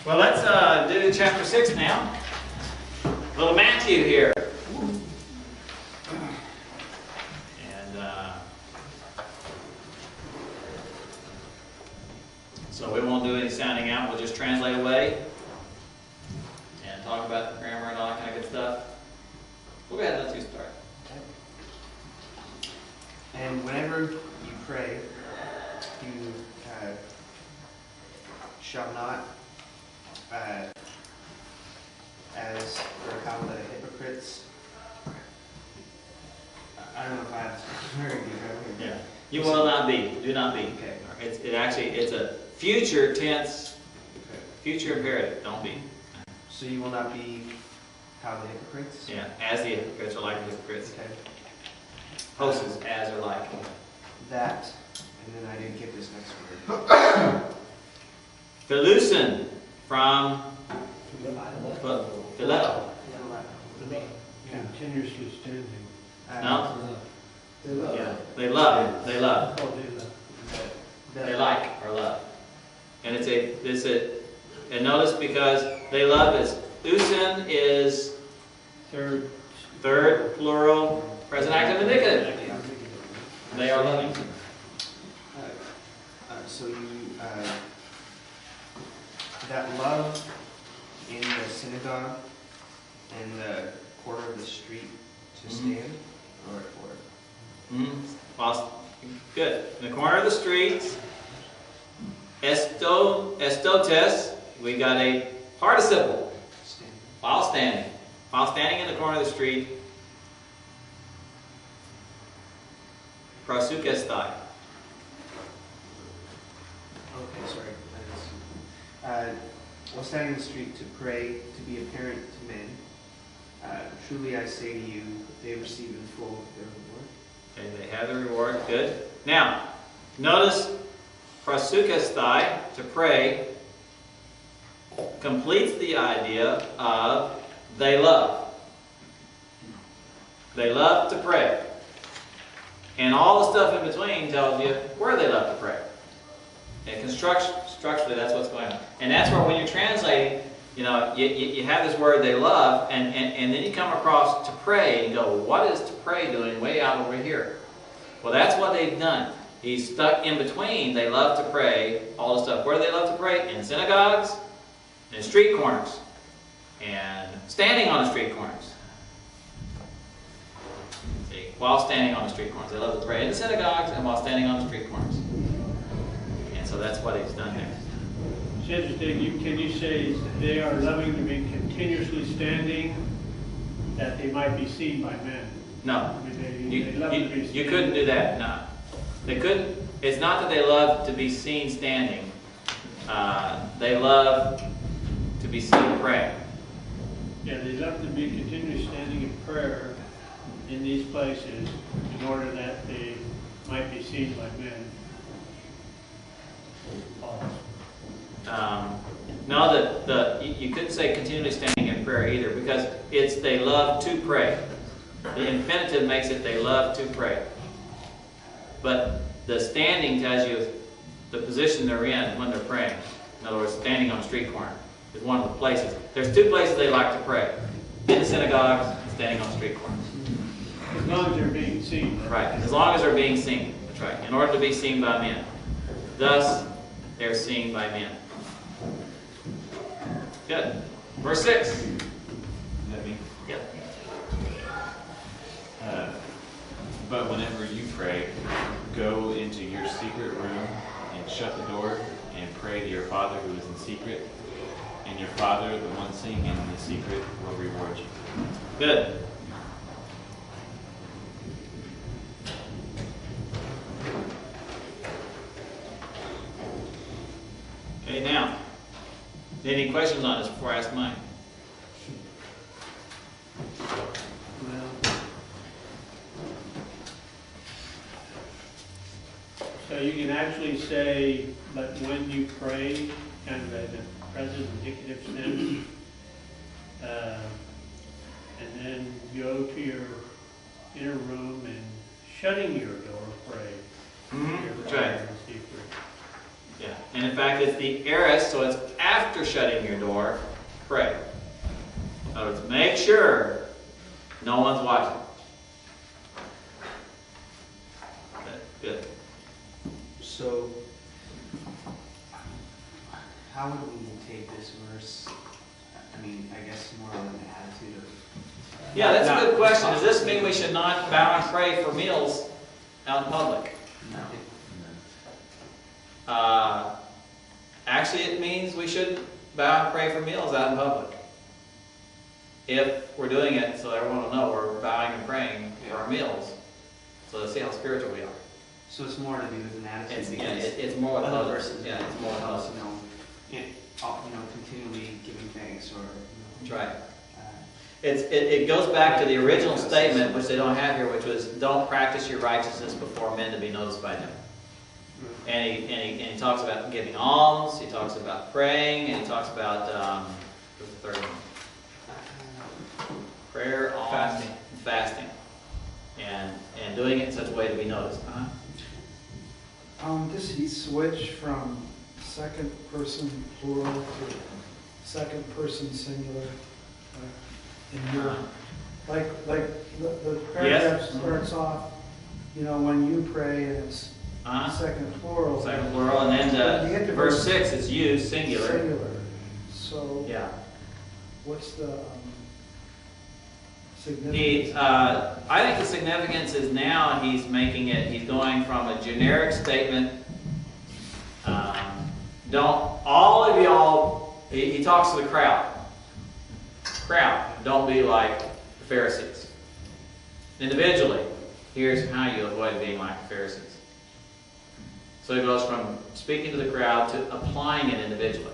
Well, let's do chapter 6 now. Little Matthew here. And so we won't do any sounding out. We'll just translate away and talk about the grammar and all that kind of good stuff. We'll go ahead and let you start. And whenever you pray, you shall not, as for how the hypocrites. I don't know if I have to very good. Yeah. You will not be. Do not be. Okay. It's a future tense, Okay. future imperative. Don't be. So you will not be how the hypocrites? Yeah. As the hypocrites are like the hypocrites. Okay. Hosts as are like. That, and then I didn't get this next word. Derickson from Phileo. Continuously standing. No? Yeah. They love. They love. They like or love. And it's a and notice because they love is usin is third plural present active indicative. They are loving. So you that love in the synagogue and the corner of the street to stand or Well, good. In the corner of the street, estotes, we got a participle. stand. While standing. While standing in the corner of the street, prosukestai. Okay, sorry. While standing in the street to pray, to be apparent to men, truly I say to you, they receive in full their reward. Okay, they have the reward. Good. Now, notice prosukestai, to pray, completes the idea of they love. They love to pray. And all the stuff in between tells you where they love to pray. And structurally, that's what's going on. And that's where when you're translating, you have this word they love, and then you come across to pray, and you go, what is to pray doing way out over here? Well, that's what they've done. He's stuck in between. They love to pray, all the stuff. Where do they love to pray? In synagogues, in street corners, and standing on the street corners. See, while standing on the street corners. They love to pray in the synagogues and while standing on the street corners. And so that's what he's done there. It's interesting. Can you say they are loving to be continuously standing, that they might be seen by men? No. I mean, they love to be seen. You couldn't do that. No. They couldn't. It's not that they love to be seen standing. They love to be seen praying. Yeah, they love to be continually standing in prayer in these places in order that they might be seen by men. No, you couldn't say continually standing in prayer either, because it's they love to pray. The infinitive makes it they love to pray. But the standing tells you the position they're in when they're praying. In other words, standing on a street corner is one of the places. There's two places they like to pray. In the synagogues and standing on street corners. As long as they're being seen. Right, as long as they're being seen. That's right, in order to be seen by men. Thus, they're seen by men. Good. Verse 6. Is that me? Yep. But whenever you pray, go into your secret room and shut the door and pray to your Father who is in secret, and your Father, the one seeing in the secret, will reward you. Good. Okay, now, any questions on this before I ask mine? So you can actually say, but when you pray, kind of as a present indicative sense, and then go to your inner room and shutting your door, pray. That's right. Yeah, and in fact, it's the aorist, so it's after shutting your door, pray. In other words, make sure no one's watching. Okay, good. So, how would we take this verse? I mean, I guess more on the attitude of. Yeah, that's a good question. Does this mean we should not bow and pray for meals out in public? No. Actually, it means we shouldn't bow and pray for meals out in public. If we're doing it so everyone will know we're bowing and praying for our meals, so to see how spiritual we are. So it's more to do with an attitude. It's, because it's more with other others. verses, Yeah, it's more with others. Continually giving thanks or. That's right. Uh, It goes back to the original statement, which they don't have here, which was, don't practice your righteousness before men to be noticed by them. And he talks about giving alms, he talks about praying, and he talks about, what's the third one? Prayer, alms, Fasting. and fasting. And doing it in such a way to be noticed. Does he switch from second person plural to second person singular? In your, like the paragraph Yes. starts off, when you pray and it's second plural. Second plural, and When you then get to verse 6, it's you, singular. Singular. So Yeah. what's the He, significance? I think the significance is now he's going from a generic statement. He talks to the crowd. Don't be like the Pharisees. Individually, here's how you avoid being like the Pharisees. So he goes from speaking to the crowd to applying it individually.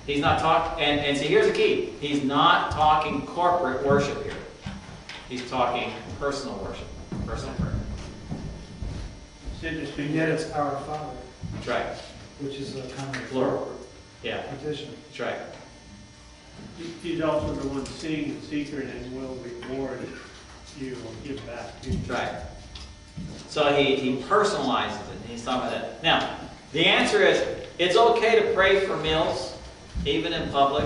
He's not talking, and see, here's the key. He's not talking corporate worship here. He's talking personal worship, personal prayer. It's interesting. And yet it's our Father, That's right. which is a kind of Plural. Yeah, petition. that's right. He's also the one seeing in secret and will reward you or give back to you. That's right. So he personalizes it. And he's talking about that. Now, the answer is, it's okay to pray for meals, even in public,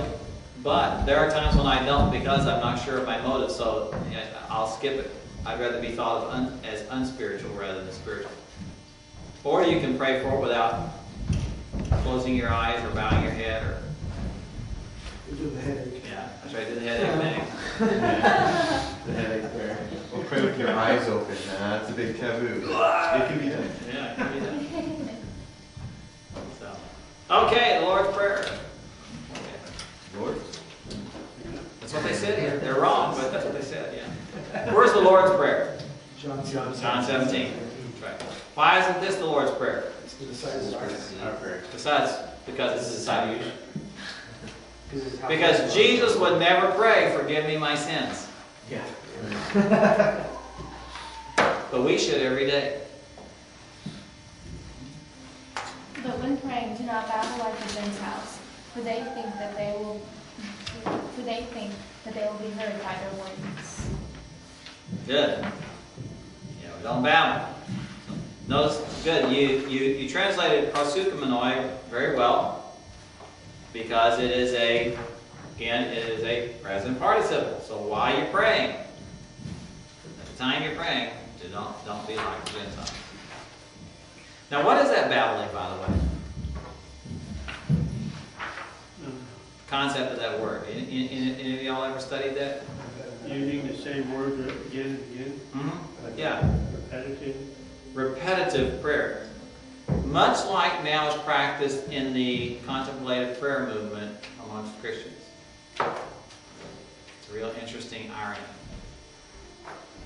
but there are times when I don't because I'm not sure of my motive, so I'll skip it. I'd rather be thought of as unspiritual rather than spiritual. Or you can pray for it without closing your eyes or bowing your head, or We do the headache. yeah, that's right, do the headache thing. The headache prayer. Well, pray with your eyes open. That's a big taboo. It can be done. Yeah, it can be done. So, okay, the Lord's Prayer. Lord? That's what they said here. They're wrong, but that's what they said, yeah. Where's the Lord's Prayer? John John 17. That's right. Why isn't this the Lord's Prayer? It's the disciples. Our prayer. Besides, because it's his disciple. it's how- Because Jesus would never pray, forgive me my sins. Yeah. But we should every day. But when praying, do not babble like the Gentiles, for they think that they will be heard by their words. Good. Yeah, we don't babble. Notice, good, you translated proseukomenoi very well, because it is a present participle. So while you're praying, at the time you're praying, don't be like the Gentiles. Now, what is that babbling, by the way? Concept of that word. Any of y'all ever studied that? Using the same word again and again, Mm-hmm. Yeah. repetitive. Repetitive prayer. Much like now is practiced in the contemplative prayer movement amongst Christians. It's a real interesting irony.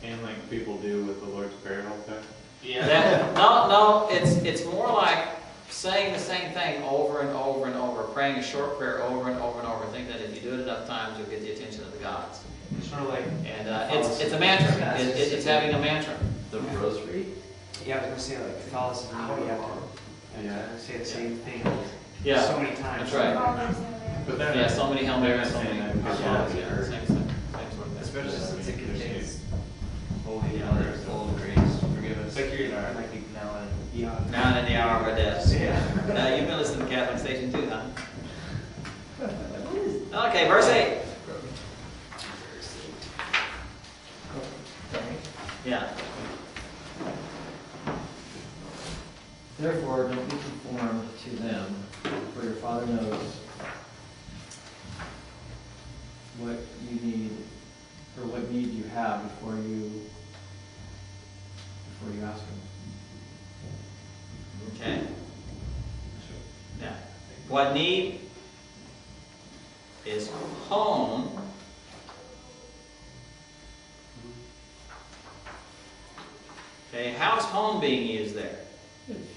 And like people do with the Lord's Prayer all the time. No, it's more like saying the same thing over and over and over, praying a short prayer over and over and over. Think that if you do it enough times, you'll get the attention of the gods. It's sort of like. And it's a mantra. It's having a mantra. The rosary? Yeah, I was gonna say like Catholicism, you have to say the same thing Yeah, so many times. that's right. Fathers in there. But then Yeah, so many Hail Marys, so many. saying that because Yeah, same sort of thing. Especially since it contains holy the water, full of grace. Forgive us. It's like you're our like now and yeah. Now and in the hour of our death. Yeah. Now, you've been listening to Catholic Station too, huh? Okay, verse 8. Yeah. Therefore, don't be conformed to them, for your Father knows what you need, or what need you have before you ask Him. Okay. Now, what need is home. Okay, how's home being used there?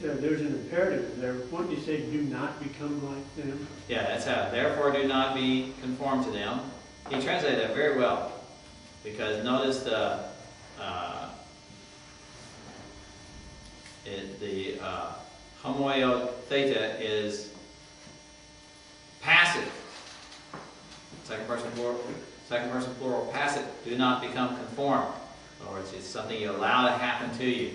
There's an imperative there. Wouldn't you say, do not become like them? Yeah, that's how. Therefore, do not be conformed to them. He translated that very well, because notice the homoio theta is passive. Second person plural passive. Do not become conformed. In other words, it's something you allow to happen to you.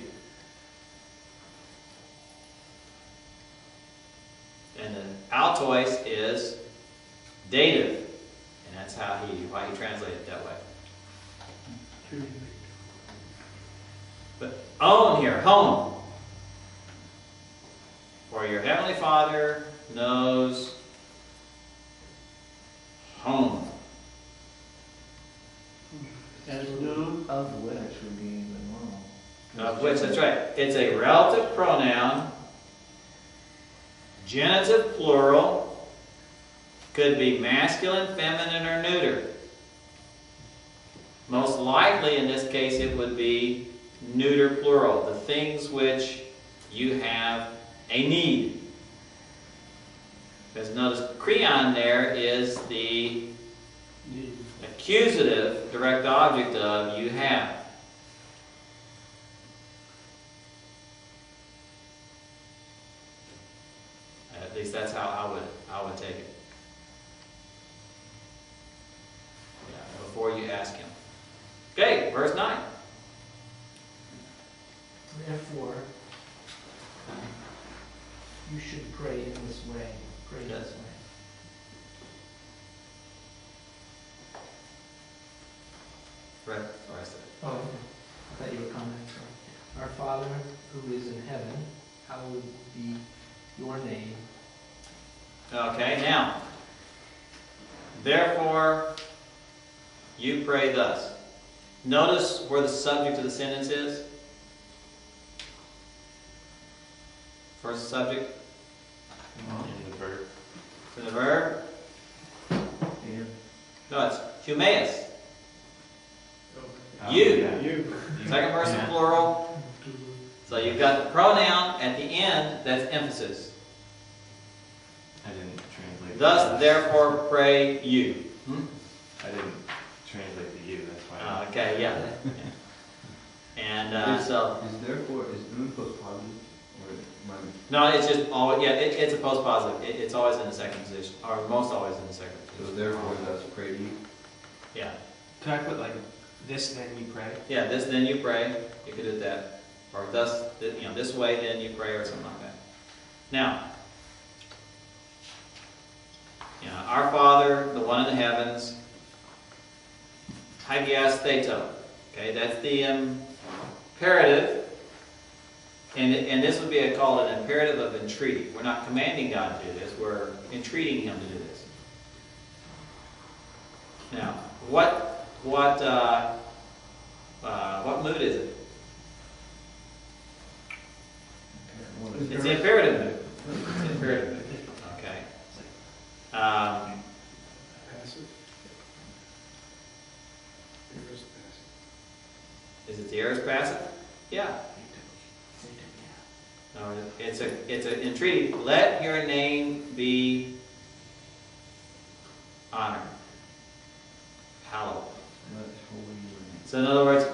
And the altois is dative, and that's why he translated it that way. But own here, home. For your heavenly Father knows home. As known. Of which would be the normal. Of which, that's right. It's a relative pronoun, genitive plural, could be masculine, feminine, or neuter. Most likely in this case it would be neuter plural, the things which you have a need. Because notice creon there is the accusative direct object of you have. At least that's how I would take it. Yeah, before you ask him. Okay, verse 9. Therefore, you should pray in this way. Pray Yes. this way. Right, sorry, I said it. Oh, I thought you were commenting. Sorry. Our Father who is in heaven, hallowed be your name. Okay, now, therefore, you pray thus. Notice where the subject of the sentence is. First subject. In the verb. It's in the verb. And No, it's humeus. Oh, You. yeah. You. Second person Yeah. plural. So you've got the pronoun at the end, that's emphasis. I didn't translate. Thus, the therefore, pray you. I didn't translate the you. That's why. Okay, yeah. And so, Is therefore, is doing post positive? Or am no, it's just always, yeah, it's a post positive. It's always in the second position, or most always in the second so position. therefore that's pray ye? Yeah. Could I put like, this then you pray? Yeah, this then you pray. You could do that. Or thus, this way then you pray, or something like that. Now, our Father, the one in the heavens, hagias theto. Okay, that's the imperative. And this would be called an imperative of entreaty. We're not commanding God to do this. We're entreating Him to do this. Now, what mood is it? It's the imperative mood. It's the imperative mood. Okay. Passive. Is it the aorist passive? Yeah. No, it's an entreaty. Let your name be honored, hallowed. So in other words,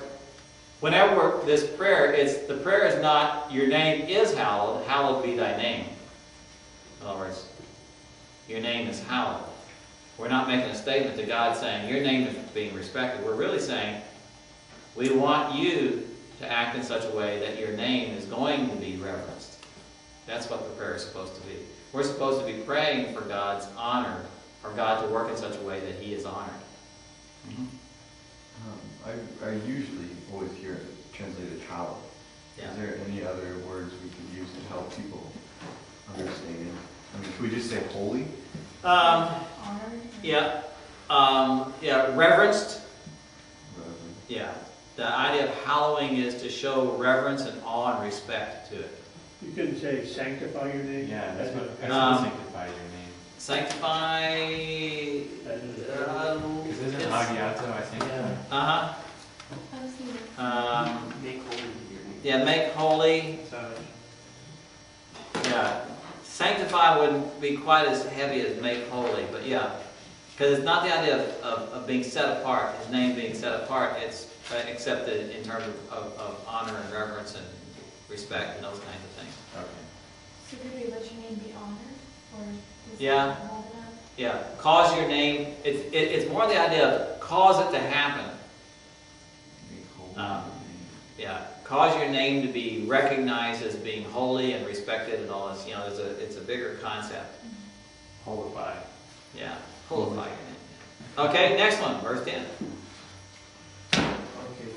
whenever this prayer, the prayer is not your name is hallowed, hallowed be thy name. In other words, your name is hallowed. We're not making a statement to God saying your name is being respected. We're really saying we want you to act in such a way that your name is going to be reverenced. That's what the prayer is supposed to be. We're supposed to be praying for God's honor or God to work in such a way that He is honored. I usually always hear it translated hallow. Yeah. Is there any other words we could use to help people understand? I mean, could we just say holy? Honored? Yeah. Yeah, reverenced. Rather Yeah. The idea of hallowing is to show reverence and awe and respect to it. You couldn't say sanctify your name? Yeah, that's what sanctifies your name. Sanctify. Because isn't Agiato, I think? Yeah. Uh-huh. I was thinking. Make holy your name. Yeah, make holy. Yeah. Sanctify wouldn't be quite as heavy as make holy, but yeah. Because it's not the idea of being set apart, His name being set apart, it's accepted in terms of honor and reverence and respect and those kinds of things. Okay. So could we let your name be honored? Or is Yeah. that bold enough? Yeah, cause your name, it's more the idea of cause it to happen. make holy Um, your name. Yeah, cause your name to be recognized as being holy and respected and all this, it's a bigger concept. Holify. Yeah, holify your name. Okay, next one, verse 10. Okay.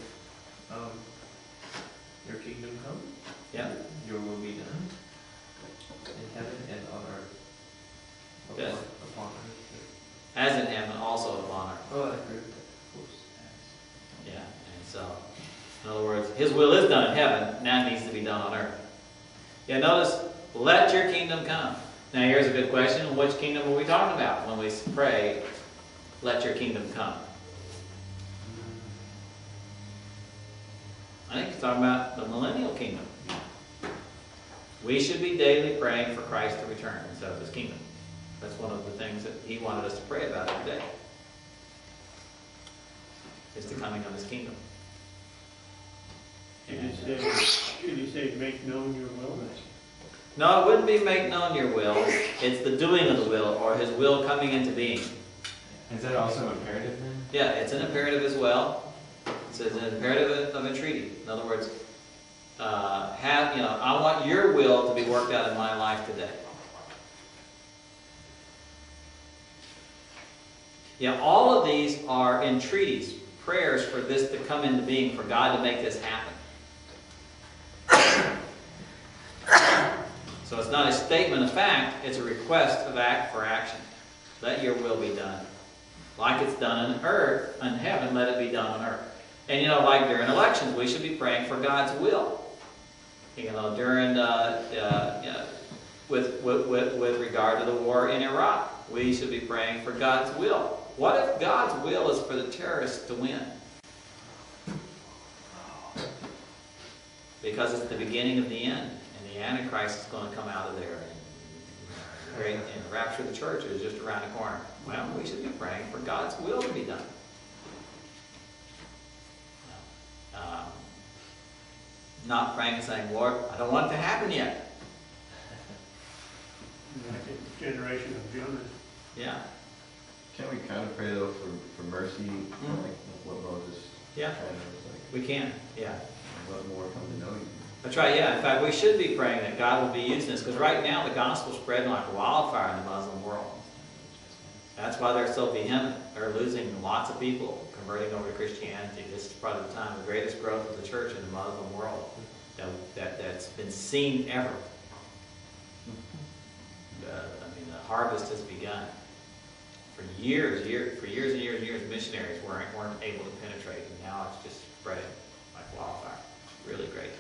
Your kingdom come. Yeah. Your will be done. In heaven and on earth. Yes. Upon earth. As in heaven, also upon earth. Oh, I agree with that. Of course. Yeah, and so, in other words, His will is done in heaven, now it needs to be done on earth. Yeah, notice, let your kingdom come. Now here's a good question, which kingdom are we talking about when we pray, let your kingdom come? I think he's talking about the millennial kingdom. We should be daily praying for Christ to return instead of His kingdom. That's one of the things that He wanted us to pray about every day. Is the coming of His kingdom. Should you say, make known your will? No, it wouldn't be make known your will. It's the doing of the will, or His will coming into being. Is that also imperative then? Yeah, it's an imperative as well. It's an imperative of entreaty. In other words, I want your will to be worked out in my life today. Yeah, all of these are entreaties, prayers for this to come into being, for God to make this happen. So it's not a statement of fact, it's a request of act for action. Let your will be done. Like it's done on earth, in heaven, let it be done on earth. And like during elections, we should be praying for God's will. During with regard to the war in Iraq, we should be praying for God's will. What if God's will is for the terrorists to win? Because it's the beginning of the end, and the Antichrist is going to come out of there and rapture the church is just around the corner. Well, we should be praying for God's will to be done. Not praying and saying, Lord, I don't want it to happen yet. Like a generation of Jonah. Yeah. Can't we kind of pray though for mercy, like what Moses Yeah. kind of was like, We can, yeah. let more come to know you. That's right, yeah. In fact, we should be praying that God will be using this, because right now the gospel's spreading like wildfire in the Muslim world. That's why they're so vehement. They're losing lots of people converting over to Christianity. This is probably the time of the greatest growth of the church in the Muslim world that's been seen ever. The harvest has begun. For years and years, missionaries weren't able to penetrate, and now it's just spreading like wildfire. Really great.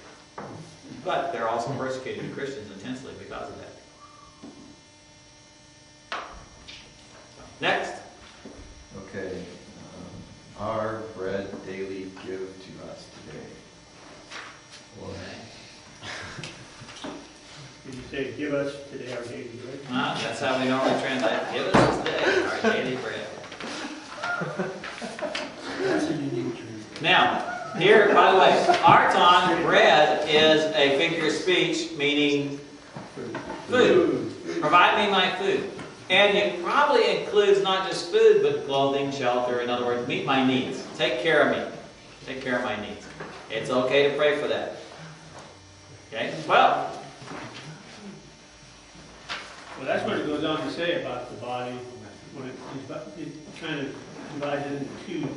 But they're also persecuting the Christians intensely because of that. Next. Okay. Our bread daily give to us today. Did you say, give us today our daily bread? That's how we normally translate. Give us today our daily bread. That's a unique truth. Now, here, by the way, our tongue, bread is a figure of speech meaning food. Provide me my food. And it probably includes not just food, but clothing, shelter. In other words, meet my needs. Take care of me. Take care of my needs. It's okay to pray for that. Okay? Well, that's what it goes on to say about the body when it's kind of divided into two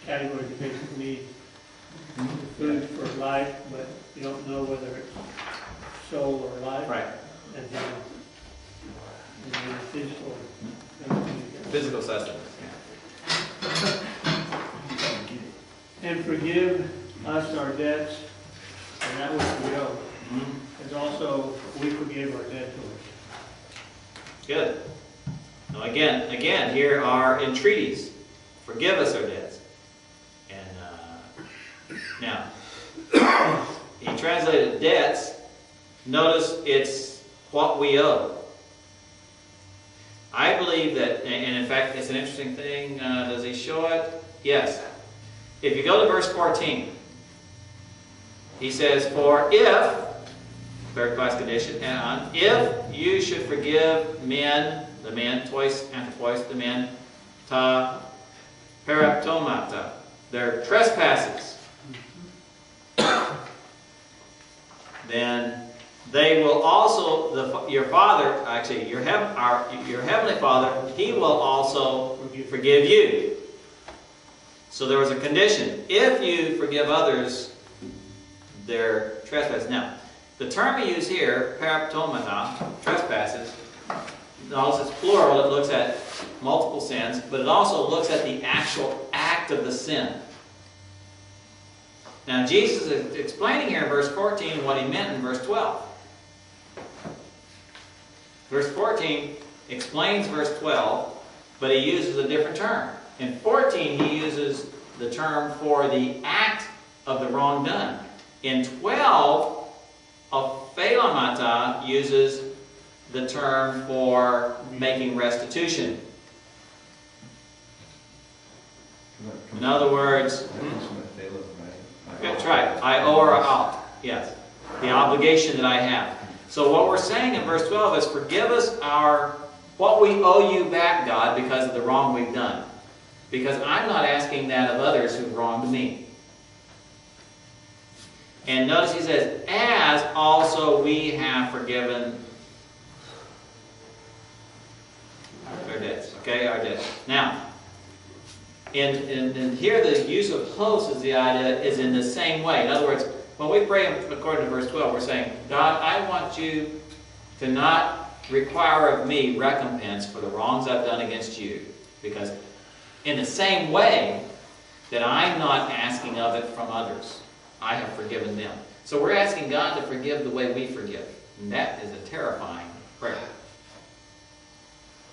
categories of basic needs. Food for life, but you don't know whether it's soul or life. Right. And then physical. Physical sustenance. And forgive us our debts, and that which we owe. As also we forgive our debtors. Good. Now again, here are entreaties. Forgive us our debts. And now, he translated debts. Notice it's what we owe. I believe that, and in fact, it's an interesting thing. Does he show it? Yes. If you go to verse 14, he says, for if, third class condition, and if you should forgive men, the men, twice, the men, ta, paraptomata, their trespasses, then they will also, your Father, actually, your Heavenly Father, He will also forgive you. So there was a condition. If you forgive others their trespasses. Now, the term he used here, paraptomata, trespasses, notice it's plural, it looks at multiple sins, but it also looks at the actual act of the sin. Now, Jesus is explaining here in verse 14 what he meant in verse 12. Verse 14 explains verse 12, but he uses a different term. In 14, he uses the term for the act of the wrong done. In 12, aphelamata uses the term for making restitution. In other words, that's right. I owe or out. Yes. The obligation that I have. So what we're saying in verse 12 is forgive us what we owe you back, God, because of the wrong we've done. Because I'm not asking that of others who've wronged me. And notice he says, as also we have forgiven our debts. Okay, our debts. Now, and here the use of host is the idea is in the same way. In other words, when we pray according to verse 12, we're saying, God, I want you to not require of me recompense for the wrongs I've done against you. Because in the same way that I'm not asking of it from others, I have forgiven them. So we're asking God to forgive the way we forgive. And that is a terrifying prayer.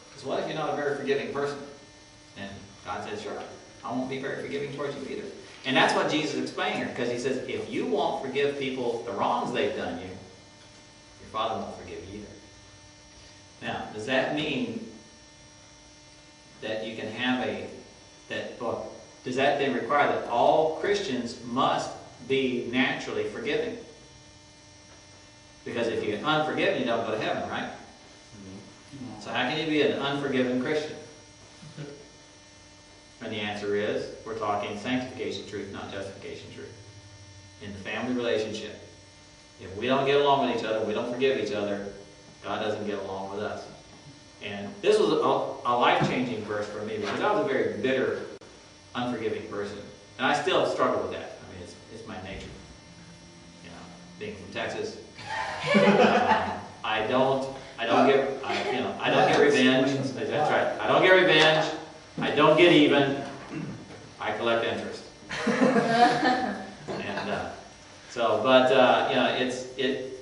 Because what if you're not a very forgiving person? And God says, sure, I won't be very forgiving towards you either. And that's what Jesus is explaining here. Because he says, if you won't forgive people the wrongs they've done you, your Father won't forgive you either. Now, does that mean that you can have does that then require that all Christians must be naturally forgiving? Because if you're unforgiving, you don't go to heaven, right? So how can you be an unforgiving Christian? And the answer is, we're talking sanctification truth, not justification truth. In the family relationship, if we don't get along with each other, we don't forgive each other, God doesn't get along with us. And this was a life-changing verse for me because I was a very bitter, unforgiving person. And I still struggle with that. I mean, it's my nature. You know, being from Texas. I don't get revenge. That's right. I don't get revenge. I don't get even. I collect interest.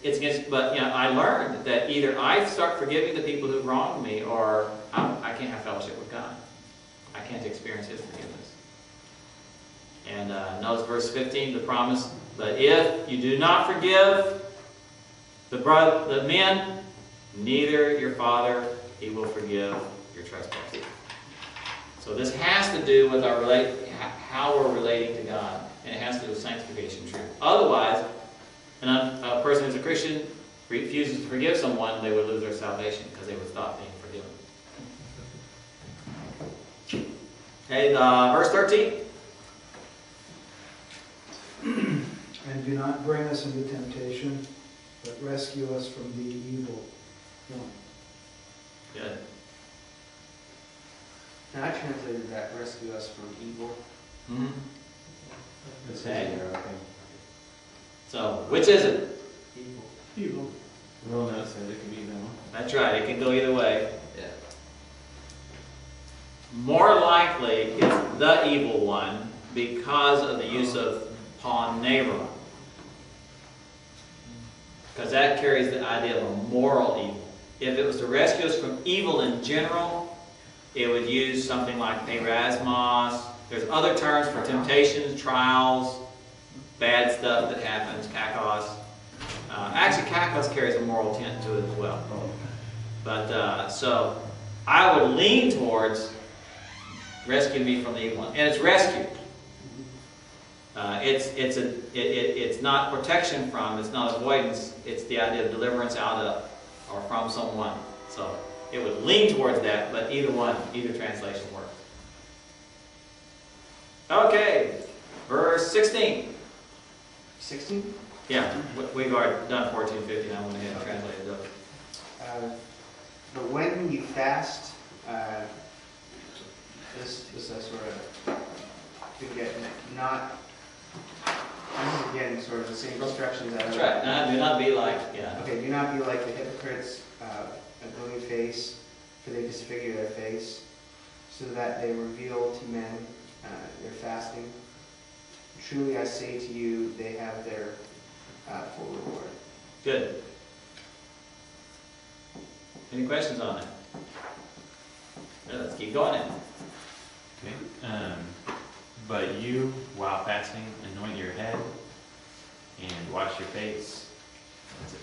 It's against. But I learned that either I start forgiving the people who wronged me, or I can't have fellowship with God. I can't experience His forgiveness. And notice verse 15, the promise. But if you do not forgive the men, neither your Father, He will forgive your trespasses. So this has to do with how we're relating to God, and it has to do with sanctification truth. Otherwise, a person who's a Christian refuses to forgive someone, they would lose their salvation because they would stop being forgiven. Okay, verse 13. And do not bring us into temptation, but rescue us from the evil one. Good. And I translated that rescue us from evil. Mhm. It's Okay. there, okay. So, which is it? Evil. Evil. Well, no, it says it can be no. That's right, it can go either way. Yeah. More likely, it's the evil one because of the use of ponera. Because that carries the idea of a moral evil. If it was to rescue us from evil in general, it would use something like perasmos. There's other terms for temptations, trials, bad stuff that happens, kakos. Actually, kakos carries a moral tint to it as well. But, so, I would lean towards rescue me from the evil one. And it's rescue. It's not protection from, it's not avoidance, it's the idea of deliverance out of or from someone. So it would lean towards that, but either translation works. Okay, verse 16. 16? Yeah, we've already done 14, 15. I went ahead and translated those. But when you fast, this I sort of been getting not. I'm getting sort of the same instructions out of That's right. Now, do not be like, yeah. Okay, do not be like the hypocrites, a gloomy face, for they disfigure their face, so that they reveal to men their fasting. Truly I say to you, they have their full reward. Good. Any questions on it? Yeah, let's keep going then. Okay. But you, while fasting, anoint your head and wash your face. That's it.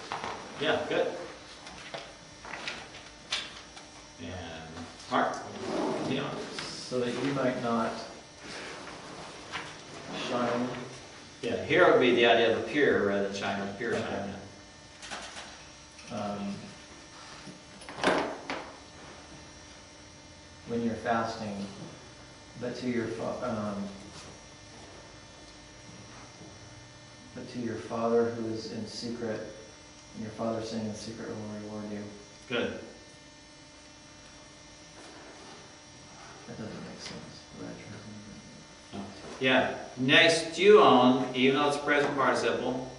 Yeah, good. And Mark, continue on. So that you might not shine. Yeah, here would be the idea of appear rather than shine, appear, Okay. shine. When you're fasting, but to your Father who is in secret, and your Father saying in secret will reward you. Good. That doesn't make sense. Right? Yeah. Next, on, even though it's a present participle,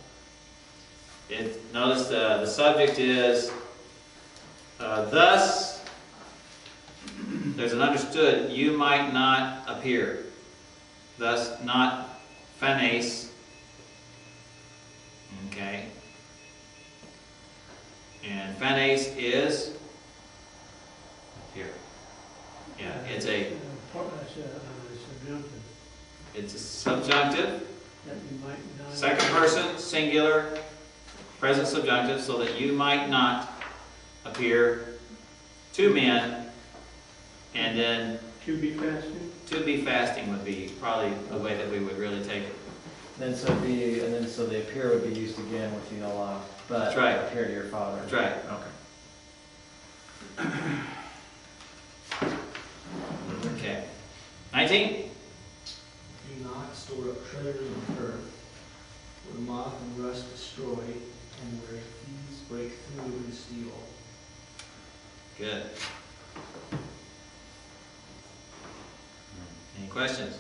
notice the subject is thus. There's an understood, you might not appear. Thus, not phanes. Okay. And phanes is here. Yeah, it's a subjunctive. That you might not. Second person, singular, present subjunctive, so that you might not appear to men. And then To be fasting? to be fasting would be probably the way that we would really take it. Then so the appear would be used again with the Allah, but That's right. appear to your Father. That's right. Okay. Okay. 19. Do not store up treasures on earth, where moth and rust destroy, and where thieves break through and steal. Good. Any questions?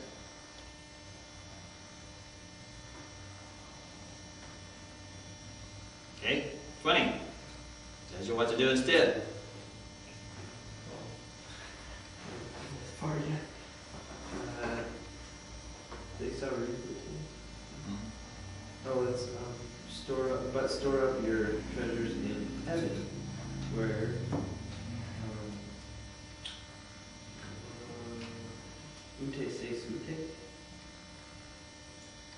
Okay, 20. Tells you what to do instead. Far yet. They saw Oh, it's store up your treasures in heaven, where ute seis ute.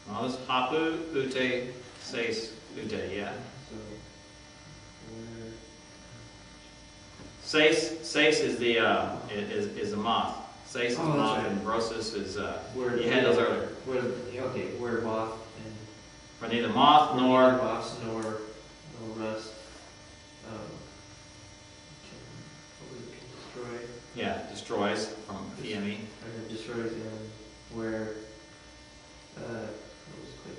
Well, it's hapu, ute, seis, ute, yeah. So where Seis is the is a moth. Seis is Oh, that's moth, right. and brosis is where you had those earlier. where moth and For neither moth neither nor moths nor rust. What was it? Can destroy. destroys from PME. And it destroys in where what was it?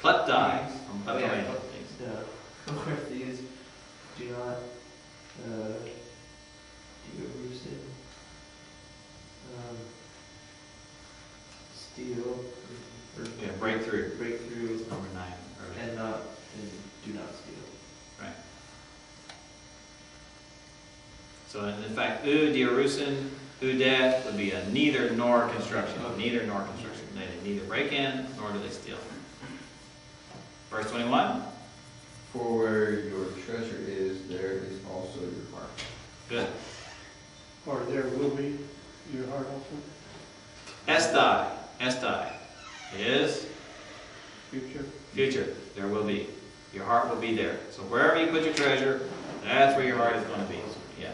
Kleptai from Oh, yeah. kleptomania. Yeah. Where these do not do a roosted. So in fact, Derickson, det would be a neither nor construction. Neither nor construction. They neither break in nor do they steal. Verse 21. For where your treasure is, there is also your heart. Good. Or there will be your heart also, Estai is future. future. There will be. Your heart will be there. So wherever you put your treasure, that's where your heart is going to be. Yeah.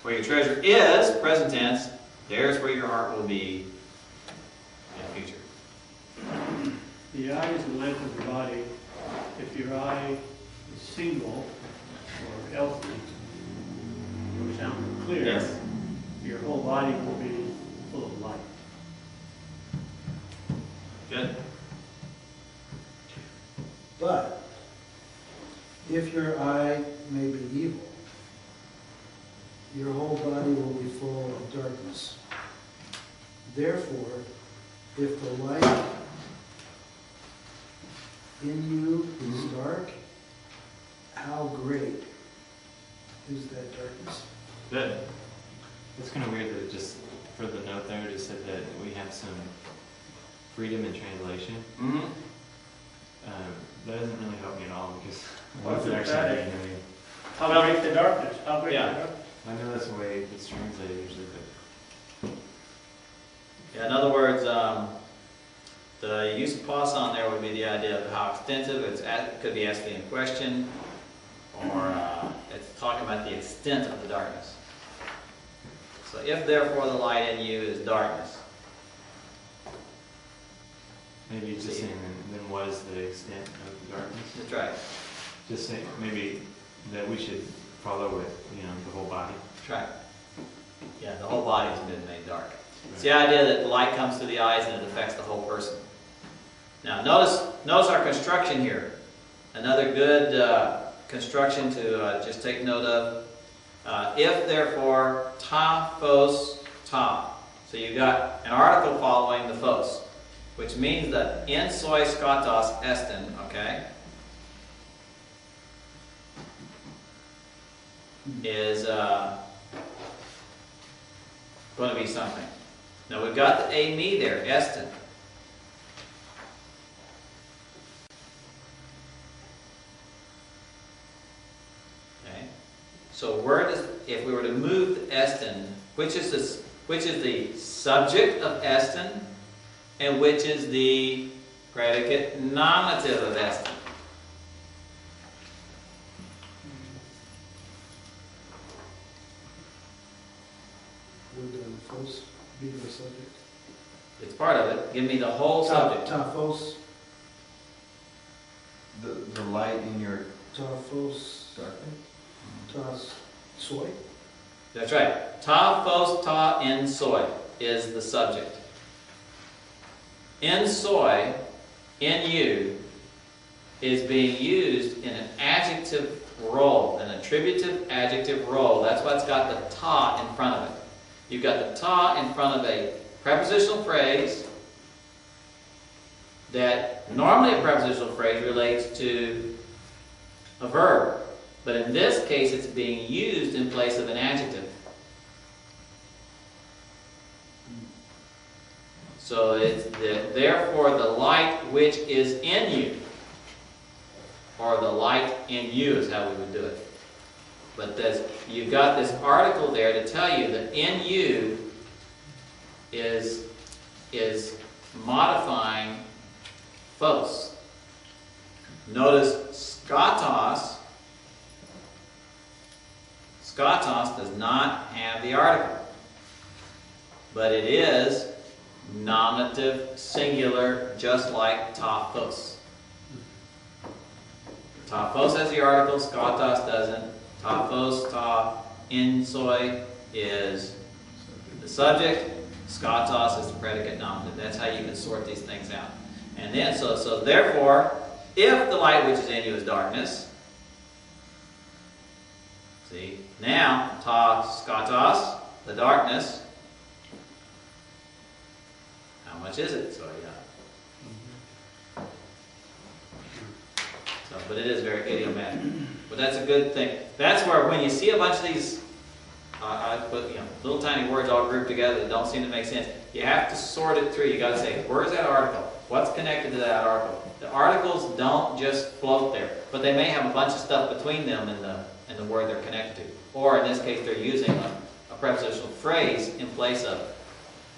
Where your treasure is, present tense, there's where your heart will be in future. The eye is the lamp of the body. If your eye is single or healthy or sound clear, Yes. your whole body will be full of light. Good. But if your eye may be evil, your whole body will be full of darkness. Therefore, if the light in you is dark, how great is that darkness? Good. It's kind of weird that it just, for the note there, it just said that we have some freedom in translation. Mm-hmm. That doesn't really help me at all because What's what's it it actually say? mean? I mean, How great the darkness? How great Yeah. the darkness? I know that's the way it's translated usually, but Yeah, in other words, the use of pos on there would be the idea of how extensive it could be asking a question, or it's talking about the extent of the darkness. So if therefore the light in you is darkness, maybe it's just saying then what is the extent of the darkness? that's right. Just say maybe that we should follow with, the whole body. That's right. Yeah, the whole body has been made dark. It's the idea that the light comes through the eyes and it affects the whole person. Now notice our construction here. Another good construction to just take note of. If therefore ta, phos, ta. So you got an article following the phos, which means that en soi skatos estin, okay, is going to be something. Now we've got the a me there, estin. Okay. So where does, if we were to move the estin, which is the subject of estin, and which is the predicate nominative of estin? Would phos be the subject? It's part of it. Give me the whole subject. Ta phos, The light in your ta phos, darkness? ta soy. That's right. Ta, phos, ta, en, soi is the subject. En, soi, in you, is being used in an adjective role, an attributive adjective role. That's why it's got the ta in front of it. You've got the ta in front of a prepositional phrase that normally a prepositional phrase relates to a verb. But in this case, it's being used in place of an adjective. So it's therefore the light which is in you, or the light in you is how we would do it. But you've got this article there to tell you that in you is modifying phos. Notice skatos. Skatos does not have the article, but it is nominative singular, just like ta phos. Ta phos has the article, skatos doesn't. Ta phos, ta, en soi is the subject, skatos is the predicate nominative. That's how you can sort these things out. And then, so therefore, if the light which is in you is darkness, see, now, ta, skatos, the darkness, how much is it? So, yeah. So, but it is very idiomatic. But that's a good thing. That's where when you see a bunch of these I put, little tiny words all grouped together that don't seem to make sense. You have to sort it through. You got to say, where's that article? What's connected to that article? The articles don't just float there, but they may have a bunch of stuff between them and the word they're connected to. Or in this case, they're using a prepositional phrase in place of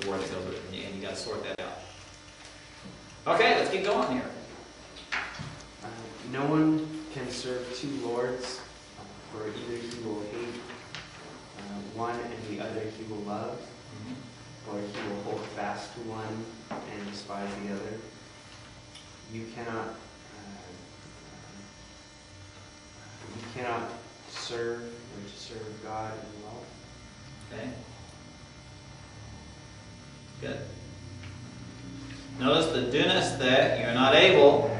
the word that goes with it, and you got to sort that out. Okay, let's keep going here. No one can serve two lords, for either he will hate one and the other he will love, or he will hold fast to one and despise the other. You cannot serve or to serve God and wealth. Okay. Good. Notice the dunas that you're not able,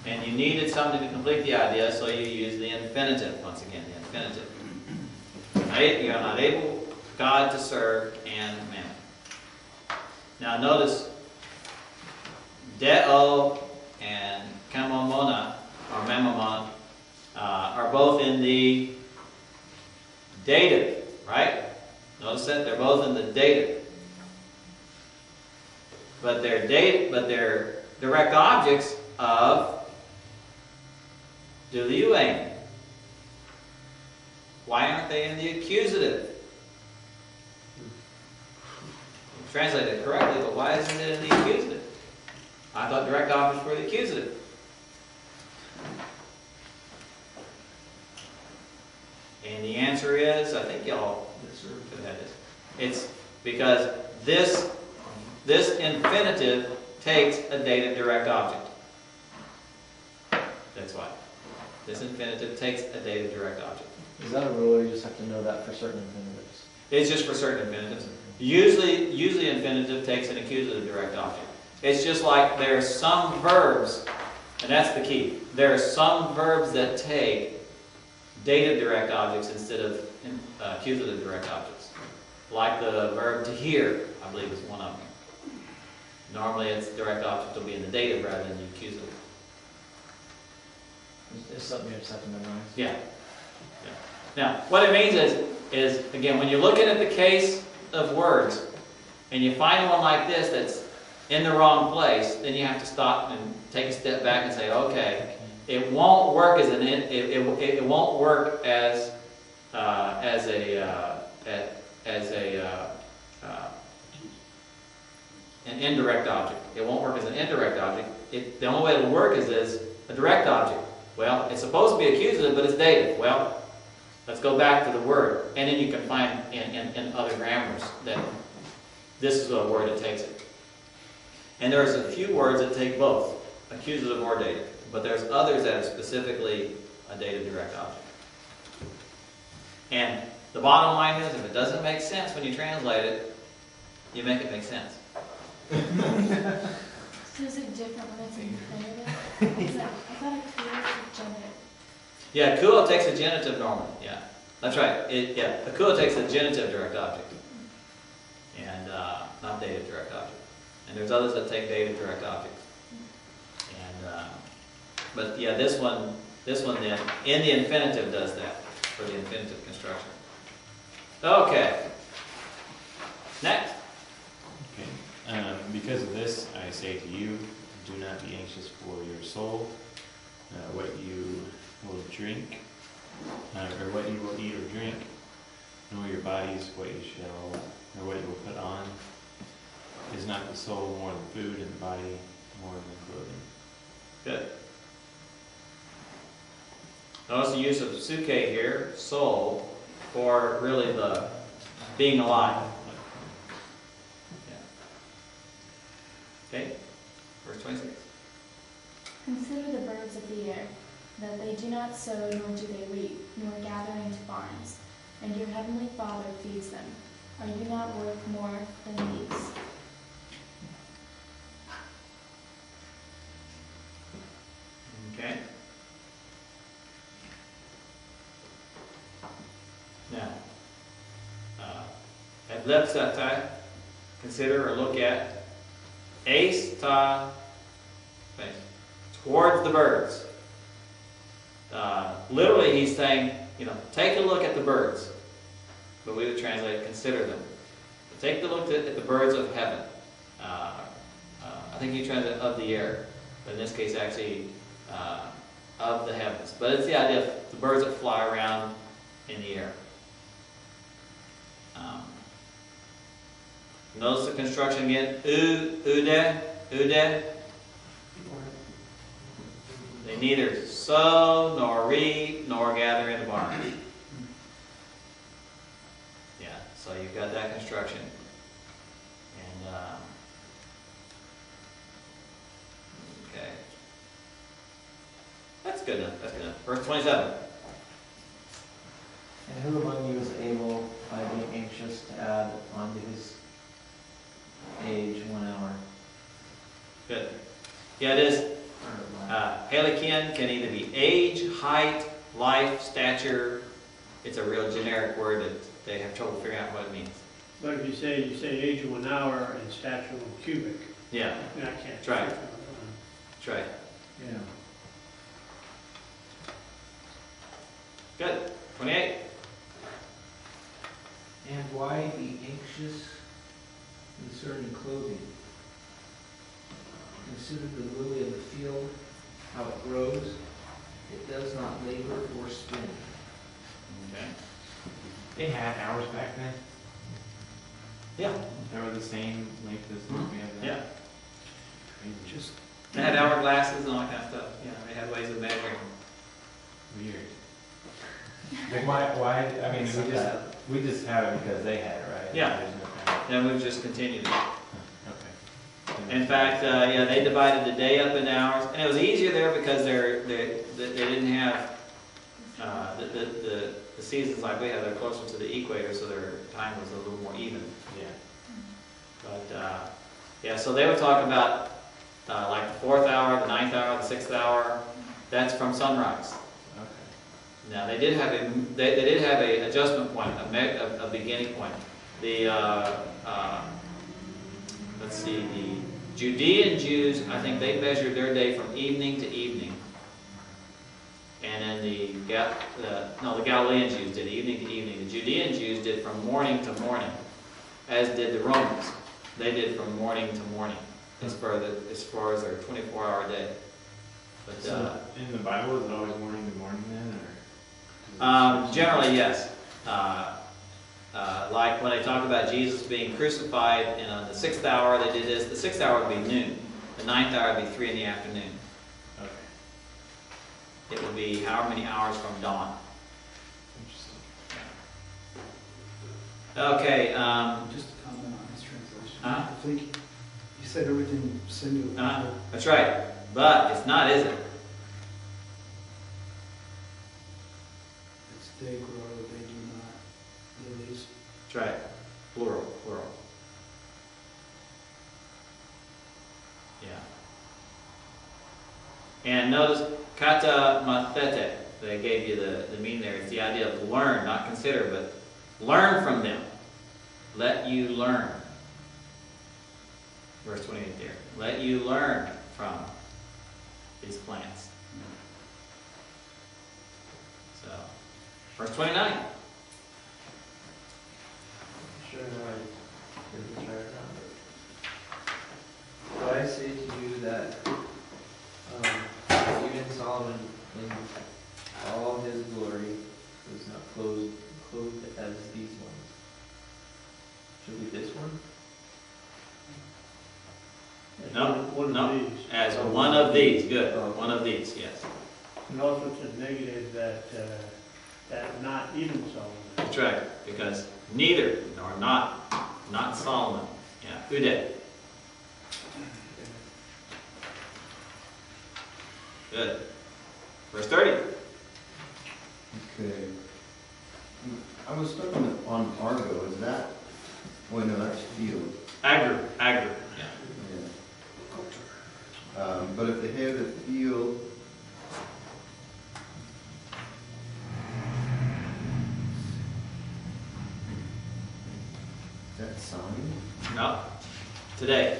and you needed something to complete the idea, so you use the infinitive. Once again, the infinitive. You're not able God to serve and mammon. Now notice deo and kamomona, or mamamon, are both in the dative, right? Notice that they're both in the dative. But they're direct objects of douleuein. Why aren't they in the accusative? Translated it correctly, but why isn't it in the accusative? I thought direct objects were the accusative. And the answer is, I think y'all could have this. It's because this infinitive takes a dative direct object. That's why. This infinitive takes a dative direct object. Is that a rule, or you just have to know that for certain infinitives? It's just for certain infinitives. Usually infinitive takes an accusative direct object. It's just like there are some verbs, and that's the key. There are some verbs that take dative direct objects instead of accusative direct objects. Like the verb to hear, I believe is one of them. Normally its direct object will be in the dative rather than the accusative. It's something you just have to memorize. Yeah. Now, what it means is again, when you're looking at the case of words, and you find one like this that's in the wrong place, then you have to stop and take a step back and say, okay, it won't work as it won't work as an indirect object. It won't work as an indirect object. The only way it'll work is as a direct object. Well, it's supposed to be accusative, but it's dative. Well, let's go back to the word. And then you can find in other grammars that this is a word that takes it. And there's a few words that take both, accusative or dative. But there's others that are specifically a dative direct object. And the bottom line is, if it doesn't make sense when you translate it, you make it make sense. So is it different when it's infinitive? I thought a cool was genitive. Yeah, cool takes a genitive normally. Yeah, that's right. A cool takes a genitive direct object, and not dative direct object. And there's others that take dative direct objects. And but yeah, this one then in the infinitive does that for the infinitive construction. Okay. Next. Okay. Because of this, I say to you, do not be anxious for your soul, what you will drink, or what you will eat or drink, nor your bodies what you shall, or what you will put on. Is not the soul more than food, and the body more than clothing? Good. Notice the use of suke here, soul, for really the being alive. Okay, verse 26. Consider the birds of the air, that they do not sow, nor do they reap, nor gather into barns, and your heavenly Father feeds them. Are you not worth more than these? Okay. Now, at lepsata, consider or look at ace ta, towards the birds. Literally, he's saying, take a look at the birds. but we would translate consider them. Take a look at the birds of heaven. I think you translate of the air, but in this case actually of the heavens. But it's the idea of the birds that fly around in the air. Notice the construction again. Ude. They neither sow, nor reap, nor gather in the barn. Yeah, so you've got that construction. And, okay. That's good enough, that's good enough. Verse 27. And who among you is able, by being anxious, to add onto his age 1 hour? Good. Yeah, it is. Helikian can either be age, height, life, stature. It's a real generic word that they have trouble figuring out what it means. But if you say age of 1 hour and stature of cubic, Yeah, I can't. That's right. that's right. Yeah. Good. 28. And why be anxious concerning clothing? Consider the lily of the field, how it grows. It does not labor or spin. Okay. They had hours back then. Yeah. They were the same length as we have now. Yeah. Crazy. Just, They had hourglasses and all that kind of stuff. Yeah, they had ways of measuring. Weird. Like why, I mean, we just have it because they had it, right? Yeah. There's no kind Then we've just continued. of, okay. In fact, yeah, they divided the day up into hours, and it was easier there because they didn't have the seasons like we have. They're closer to the equator, so their time was a little more even. Yeah. But yeah, so they would talk about like the 4th hour, the 9th hour, the 6th hour. That's from sunrise. Okay. Now they did have a adjustment point, a beginning point. The let's see, the Judean Jews, I think they measured their day from evening to evening, and then the Galilean Jews did evening to evening. The Judean Jews did from morning to morning, as did the Romans. They did from morning to morning, as far as their 24-hour day. But So in the Bible, is it always morning to morning then, or? generally, yes. Like when they talk about Jesus being crucified in the 6th hour, they did this. The 6th hour would be noon. The 9th hour would be 3 in the afternoon. Okay. It would be however many hours from dawn. Interesting. Okay. just a comment on his translation. Huh? I think you said everything singular. That's right. But it's not, is it? It's they grow, they do not, lilies. That's right. Plural. Yeah. And notice, kata mathete. They gave you the meaning there. It's the idea of learn, not consider, but learn from them. Let you learn. Verse 28 there. Let you learn from these plants. So, verse 29. Sure, I didn't try it out. But I say to you that even Solomon in all his glory was not clothed as these ones. Should be this one? No, One no. of these. As one of these. Good. One of these, yes. And also it's a negative that not even Solomon. That's right. Because neither, nor not Solomon. Yeah. Who did? Good. Verse 30. Okay. I was stuck on Argo, is that, wait, no, that's field. Agri. Yeah. Yeah. But if they have the field, is that sign? No. Today.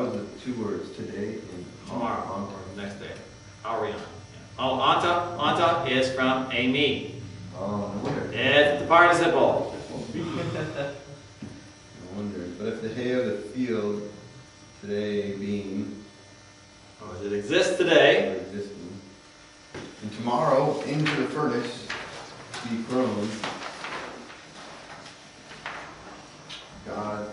was the two words, today and Tomorrow, or next day. I'll read on. Oh, anta is from a me. Oh, no wonder. It's the participle. No wonder. But if the hay of the field today being Or does it exist today? or existing, and tomorrow into the furnace be thrown, God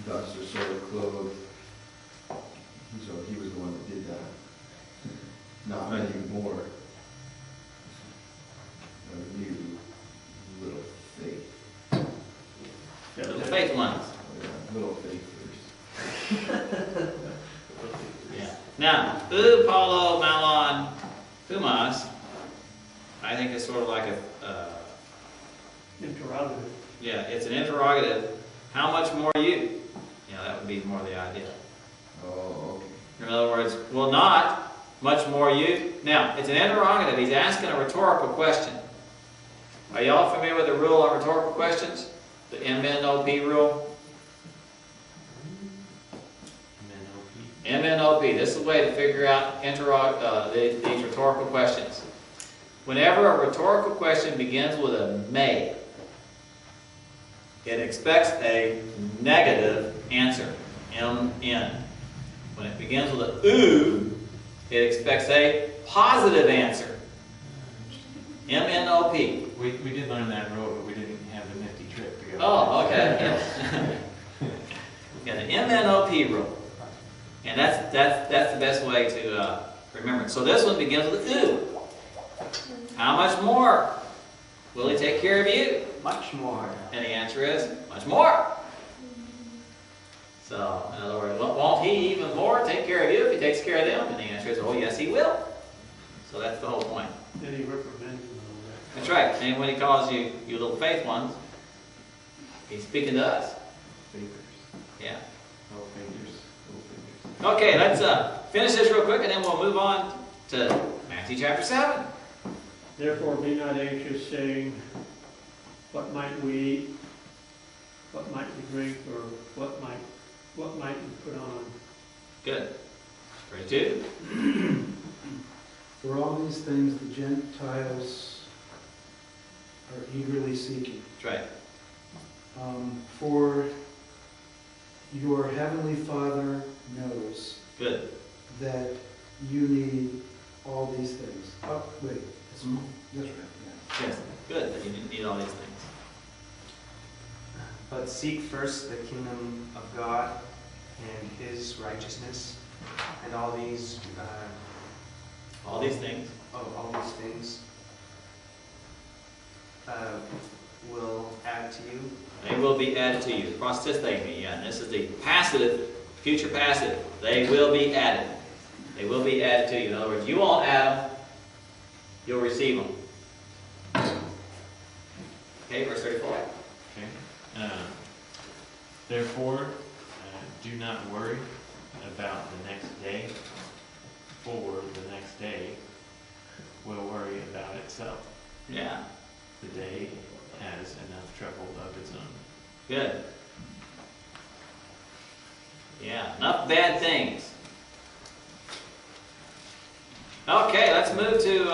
thus or so clothed. So he was the one that did that. Not many more. You little faith. Little faith ones. Yeah, little faith first. Yeah. Now, u, paulo, malon, humas, I think it's sort of like a, Interrogative. yeah, it's an interrogative. How much more you? You know, that would be more the idea. Oh, okay. In other words, will not much more you? Now, it's an interrogative. He's asking a rhetorical question. Are y'all familiar with the rule on rhetorical questions? The MNOP rule? MNOP. This is a way to figure out these rhetorical questions. Whenever a rhetorical question begins with a may, it expects a negative answer, MN. When it begins with a oo, it expects a positive answer, MNOP. We did learn that rule, but we didn't have the nifty trick to go. Oh, okay. Yeah. Yeah, the MNOP rule. And that's the best way to remember it. So this one begins with ooh. How much more will he take care of you? Much more. And the answer is much more. So, in other words, won't he even more take care of you if he takes care of them? And the answer is, oh yes, he will. So that's the whole point. Then he reprimands them a little bit. That's right. And when he calls you little faith ones, he's speaking to us. Fakers. Yeah. Little fingers. Little fingers. Okay, let's finish this real quick and then we'll move on to Matthew chapter 7. Therefore be not anxious, saying, what might we eat? What might we drink? Or what might we put on? Good. Verse 2. For all these things the Gentiles are eagerly seeking. That's right. For your heavenly Father knows Good. that you need all these things. Oh, wait, that's right, yeah. Yes. Good. That you didn't need all these things. But seek first the kingdom of God and His righteousness, and all these things will add to you. They will be added to you. Prostistemi, yeah. And this is the passive, future passive. They will be added. They will be added to you. In other words, you won't add them, you'll receive them. Okay, verse 34. Okay. Therefore, do not worry about the next day, for the next day will worry about itself. Yeah. The day has enough trouble of its own. Good. Yeah, enough bad things. Okay, let's move to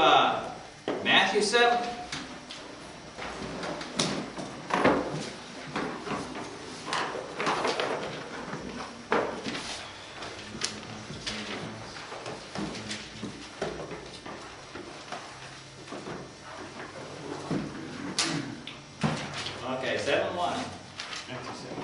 Matthew 7. Okay, 7:1. Matthew 7.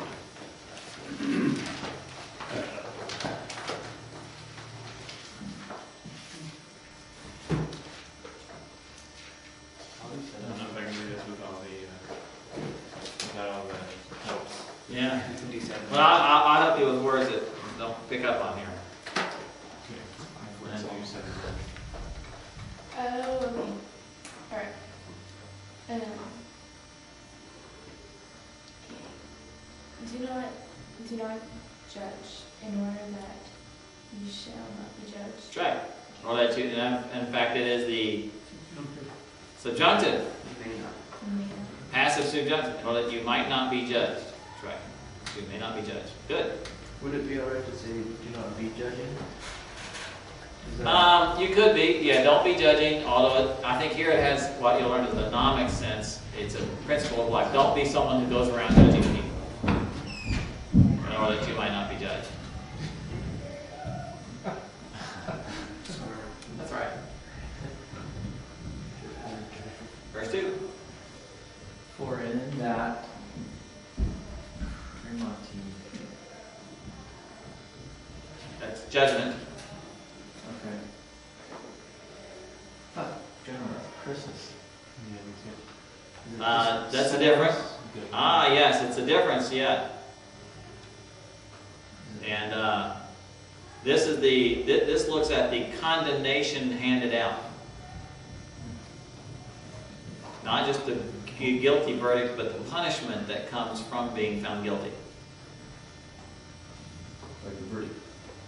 I don't know if I can do this with all without all the helps. Yeah. You can do 7. Well, I'll help you with words that don't pick up on here. Matthew 7. Oh, okay. Alright. Do not judge in order that you shall not be judged. That's right. Or that you, in fact, it is the subjunctive, You may not. You may not. passive subjunctive, or that you might not be judged. That's right. You may not be judged. Good. Would it be alright to say, do not be judging? Is that- You could be, yeah, don't be judging, although I think here it has what you'll learn is the nomic sense. It's a principle of life. Don't be someone who goes around judging people, in order that you might not be judged. That's right. Verse 2. For in that That's judgment. Okay. General, Christmas. That's a difference. Ah, yes, it's a difference, yeah. And this looks at the condemnation handed out. Not just the guilty verdict, but the punishment that comes from being found guilty. Like the verdict.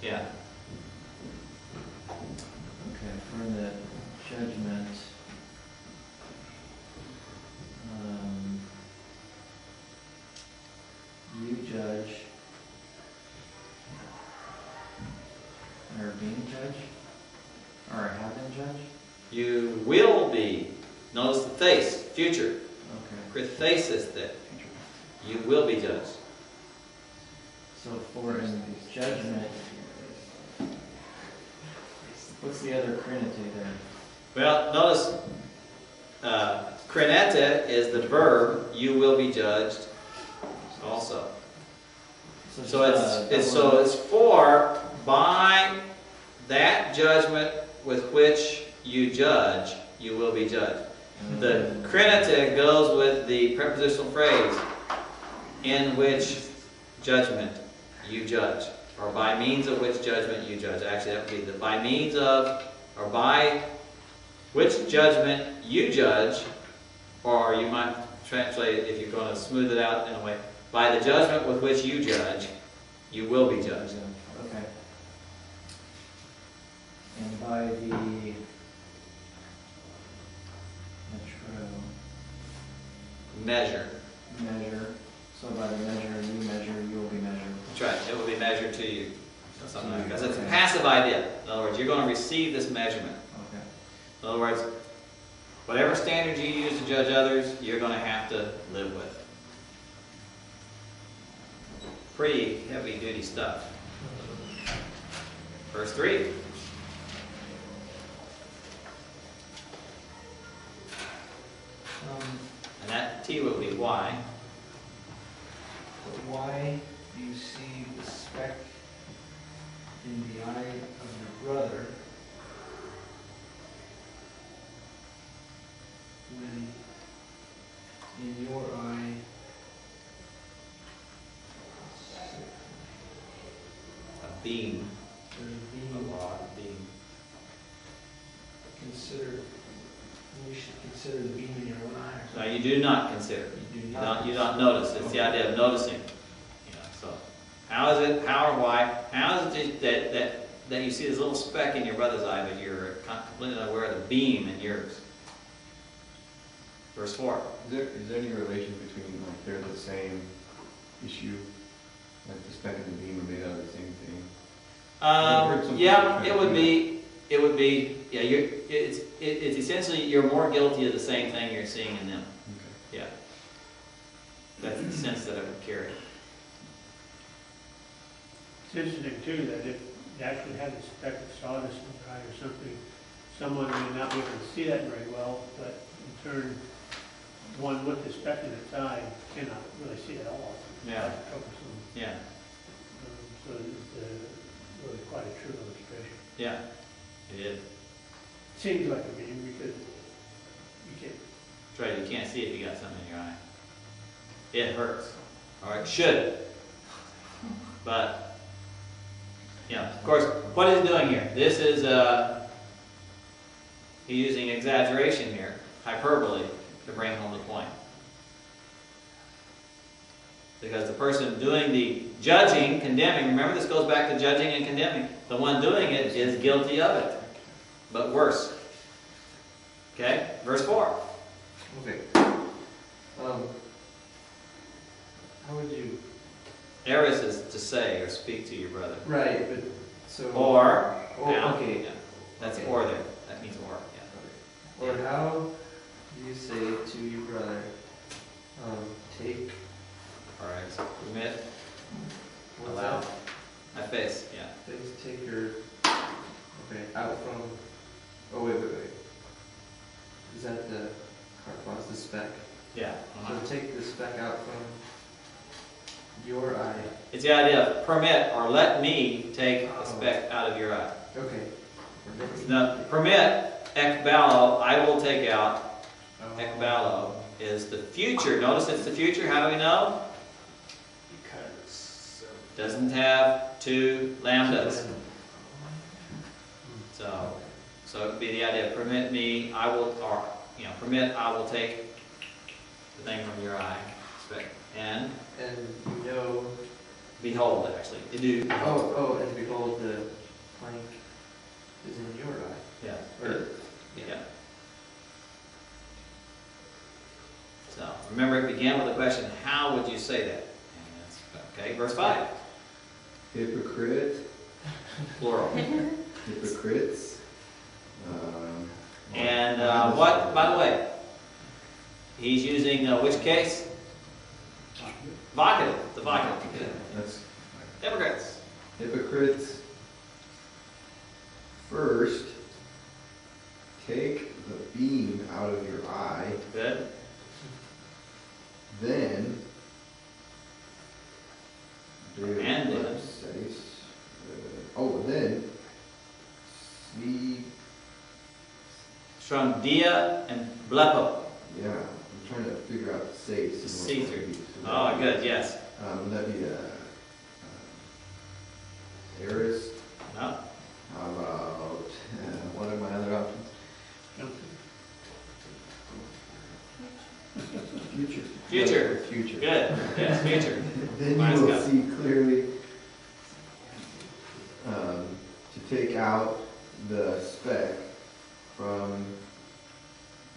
Yeah. Okay, for the judgment, you judge, or being judged, or have been judged? You will be. Notice the face, future. Okay. Christhesis that you will be judged. So for in judgment, what's the other crinity there? Well, notice krenete is the verb. You will be judged. Also. So it's for by that judgment with which you judge, you will be judged. The krenete goes with the prepositional phrase, in which judgment you judge, or by means of which judgment you judge. Actually, that would be the by means of, or by which judgment you judge, or you might translate it, if you're going to smooth it out in a way, by the judgment with which you judge, you will be judged. Okay. And by the Measure. So by the measure you measure, you will be measured. That's right. It will be measured to you. So something like that. Because it's a passive idea. In other words, you're going to receive this measurement. Okay. In other words, whatever standards you use to judge others, you're going to have to live with. Pretty heavy-duty stuff. Verse 3. And that T will be why. But why do you see the speck in the eye of your brother when in your eye A beam. there's a A beam? rod, a beam. We should consider the beam in your own eye. No, you do not consider. You do You not. don't notice. It's the idea of noticing. So how is it? How or why? How is it that you see this little speck in your brother's eye, but you're completely unaware of the beam in yours? Verse 4. Is there any relation between, like, they're the same issue? Like the speck and the beam are made out of the same thing? Yeah, it would be. Yeah, it's essentially you're more guilty of the same thing you're seeing in them. Okay. Yeah. That's the sense that it would carry. It's interesting too that if you actually had a speck of sawdust in your eye or something, someone may not be able to see that very well, but in turn, one with the speck in its eye cannot really see at all. Yeah. It's troublesome. Yeah. So it's really quite a true illustration. Yeah. It is. Seems like a beam because you can't. That's right. You can't see if you got something in your eye. It hurts, or it should. But of course, what is he doing here? This is he's using exaggeration here, hyperbole, to bring home the point. Because the person doing the judging, condemning, remember this goes back to judging and condemning. The one doing it is guilty of it, but worse. Okay, verse 4. Okay. How would you Eris is to say or speak to your brother. Right, but, so. Or, Oh, now, okay. yeah, that's Okay. or there. That means or, yeah. Or how do you say to your brother, take, All right, so permit, what's allow. that? My face, yeah. Please take your, okay, out from, oh, wait. Is that the carte blanche, the speck? Yeah. So take the speck out from your eye. It's the idea of permit or let me take a speck out of your eye. Okay. Now, permit, ekbalo, I will take out. Oh. Ekbalo is the future. Notice it's the future. How do we know? Because. Doesn't have two lambdas. So it would be the idea of permit me, I will, or, permit, I will take the thing from your eye. And And you know, behold, actually. Do. and behold, the plank is in your eye. Yeah. Or, Yeah. So remember, it began with the question, how would you say that? And that's, okay, verse 5. Hypocrite, Plural. hypocrites. And what, by the way, he's using which case? Vocative. The vocative. That's Hypocrites. hypocrites. First, take the beam out of your eye, Good. then. And then. Then. See. From dia and blepo. Yeah, I'm trying to figure out the says. To Caesar. Oh, good, yes. Would that be Eris? No? How about, what are my other options? Future. Future. Future. Good. Yes, future. Then Mine's you will got- see clearly to take out the speck from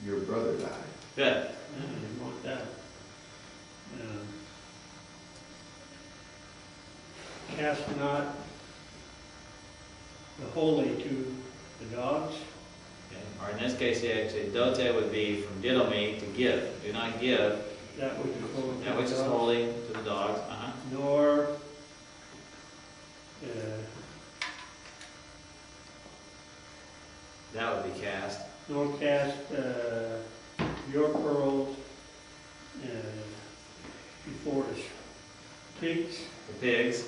your brother's eye. Good. You want that. Cast not the holy to the dogs. Okay. Or in this case, actually, dote would be from didomi, to give. Do not give That which is holy to that the which is dogs. holy to the dogs. Nor That would be cast. nor cast your pearls before the pigs. The pigs.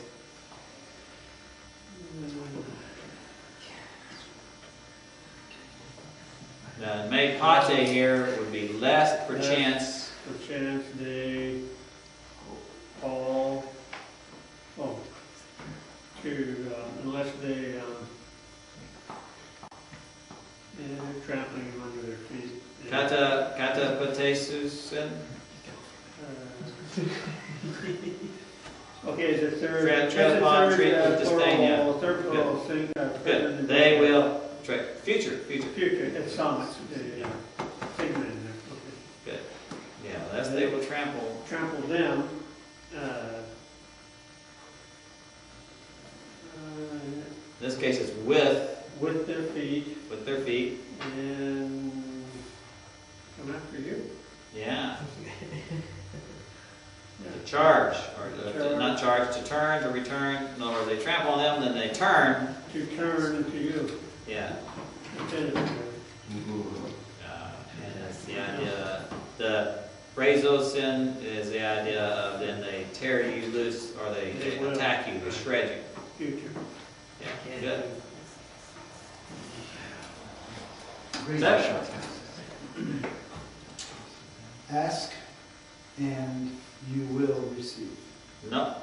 Now, me pate here would be lest perchance. Perchance they all, unless they, trampling them under their feet. Kata patesusen. Okay, is the third? Tread upon, treat with disdain, yeah. Third plural, sing, Good. They will, future. Future, it's sonnets, yeah, segment in there, okay. Good. Yeah, lest they will trample. Trample them, In this case, it's with with their feet and come after you. yeah. Yeah. To charge, or Charge. not charge, to turn, to return. In other words, they trample on them, then they turn. To turn into you. Yeah. Instead of, And it's the idea, the phrasosin is the idea of then they tear you loose, or they will. attack you, they shred you. future. Yeah, good. Great. Section. Ask and you will receive. No,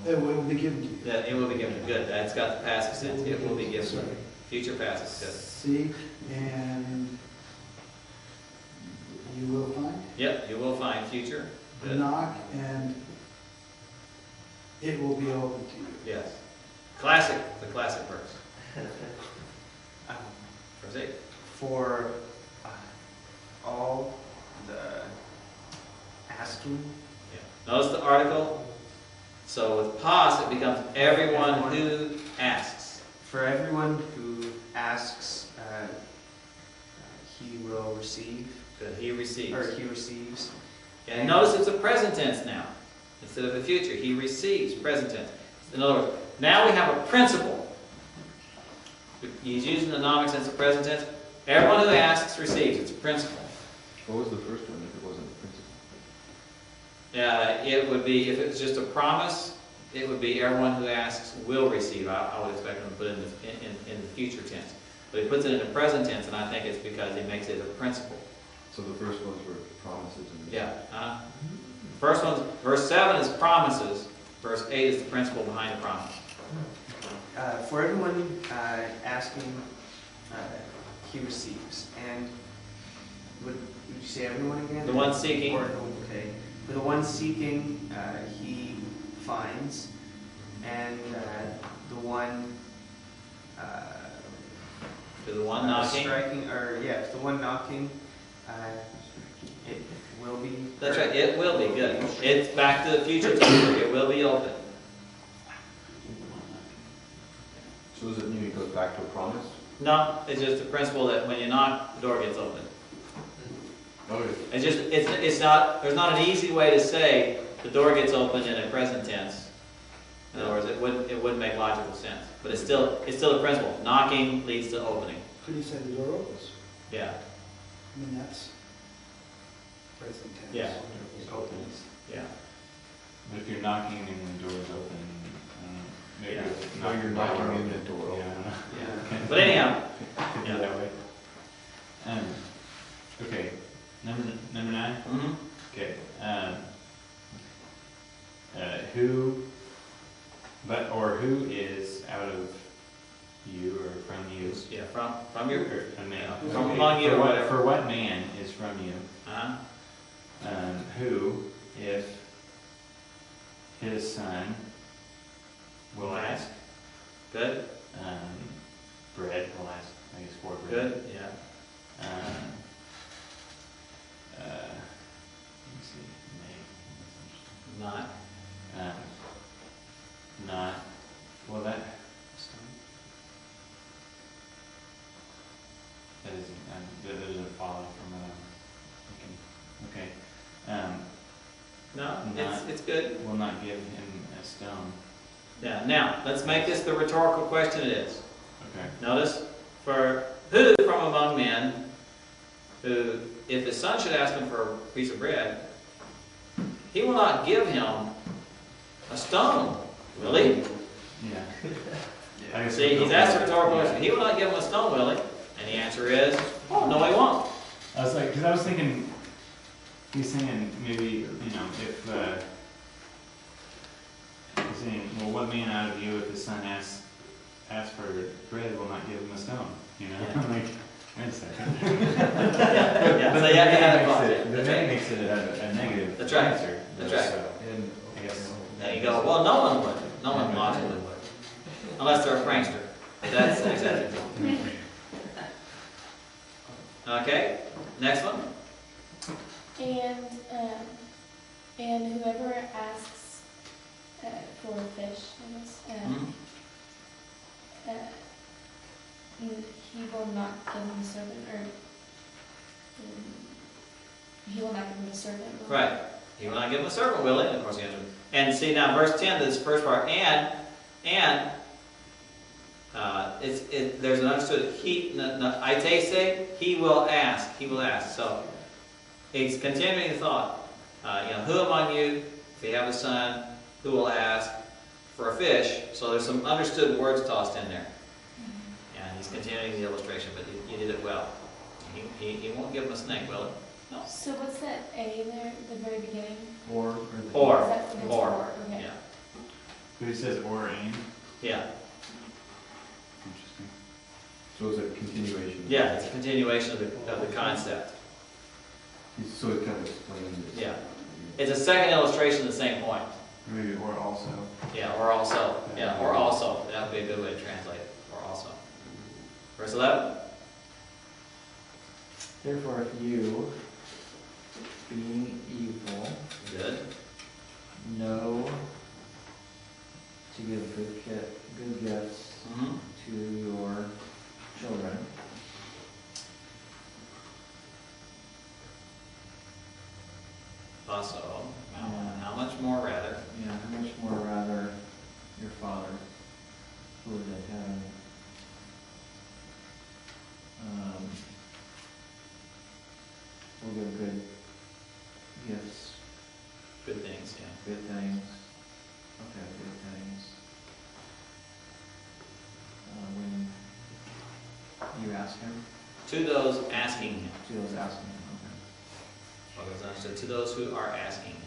It will be given to you. that it will be given. Good. That's got the passive sense. It will be given. Future passive. Seek and you will find. Good. Yep, you will find future. Good. Knock and it will be open to you. Yes. Classic. The classic verse. Verse 8. For all the asking, Yeah. Notice the article. So with pas, it becomes everyone who asks. For everyone who asks, he will receive. Good, he receives. Or he receives. And notice it's a present tense now, instead of a future. He receives, present tense. In other words, now we have a principle. He's using the nomic sense of present tense. Everyone who asks receives. It's a principle. What was the first one if it wasn't the principle? It would be, if it's just a promise, it would be everyone who asks will receive. I would expect him to put it in the future tense. But he puts it in the present tense, and I think it's because he makes it a principle. So the first ones were promises and... Yeah. First one's, verse 7 is promises. Verse 8 is the principle behind the promise. For everyone asking, he receives. And would you say everyone again? The one seeking. Okay. For the one seeking, he finds. And the one... To the one knocking. Striking, or yes, the one knocking, it will be... That's right, it will be, good. It's back to the future tense. It will be open. So does it mean it goes back to a promise? No, it's just a principle that when you knock, the door gets open. Okay. It's just, it's not, there's not an easy way to say the door gets open in a present tense. In other words, it wouldn't make logical sense. But it's still a principle. Knocking leads to opening. Could you say the door opens? Yeah, I mean, that's present tense. Yeah. It opens. yeah. But if you're knocking and the door's open, maybe Yeah. it's No, you're knocking in the door Yeah, open. I don't know. Yeah. But anyhow, Could be Yeah. that way. Okay, number 9? mhm. Okay, who is out of you or from you? Yeah, from your, Or, I mean, From among you or whatever. For what man is from you? uh-huh. Who, if his son will ask, Good, bread, will ask, I guess, for bread. good, yeah. Let me see, may, Not, not, well, that doesn't follow from okay. no, Not. it's good. Will not give him a stone. Yeah, now, let's make this the rhetorical question it is. Okay. Notice, for who from among men, who, if his son should ask him for a piece of bread, he will not give him a stone, will he? Yeah. I guess See, he's asked a rhetorical question. He will not give him a stone, will he? And the answer is, oh, no, he won't. I was like, because I was thinking, he's saying maybe, if, he's saying, well, what man out of you, if his son asks for bread, will not give him a stone? Yeah. I'm like, wait a second. Yeah, so you have to have a thought. The man makes it a negative That's right. answer. That's right. So, And I guess. Now you go, well, no one would. No one logically would. Unless they're a prankster. But that's an exception. Okay, next one. And whoever asks for a fish, I guess, Mhm. he will not give him a servant, or he will not give him a servant. will he? Right. He will not give him a servant, will he? And of course, the answer is. And see now, verse 10, this first part, there's an understood, say, he will ask, So, he's continuing the thought. Who among you, if you have a son, who will ask for a fish? So there's some understood words tossed in there. And he's continuing the illustration, but you did it well. He won't give him a snake, will he? No. So what's that A there at the very beginning? or Or. Is that- that's Or. okay. Yeah. Who says or and? Yeah. Interesting. So it's a continuation. Yeah, it's a continuation of the concept. So it kind of explains it. Yeah. It's a second illustration of the same point. Maybe or also. Yeah, or also. Yeah, or also. That would be a good way to translate it. Or also. Verse 11. Therefore, if you, being evil, Good. know give good gifts Mhm. to your children. Also, how much more rather? Yeah, how much more rather your Father who is in heaven will give good gifts, Good things, yeah. good things, okay, good things. When you ask him, To those asking him. to those asking him, Well, it's understood. To those who are asking him.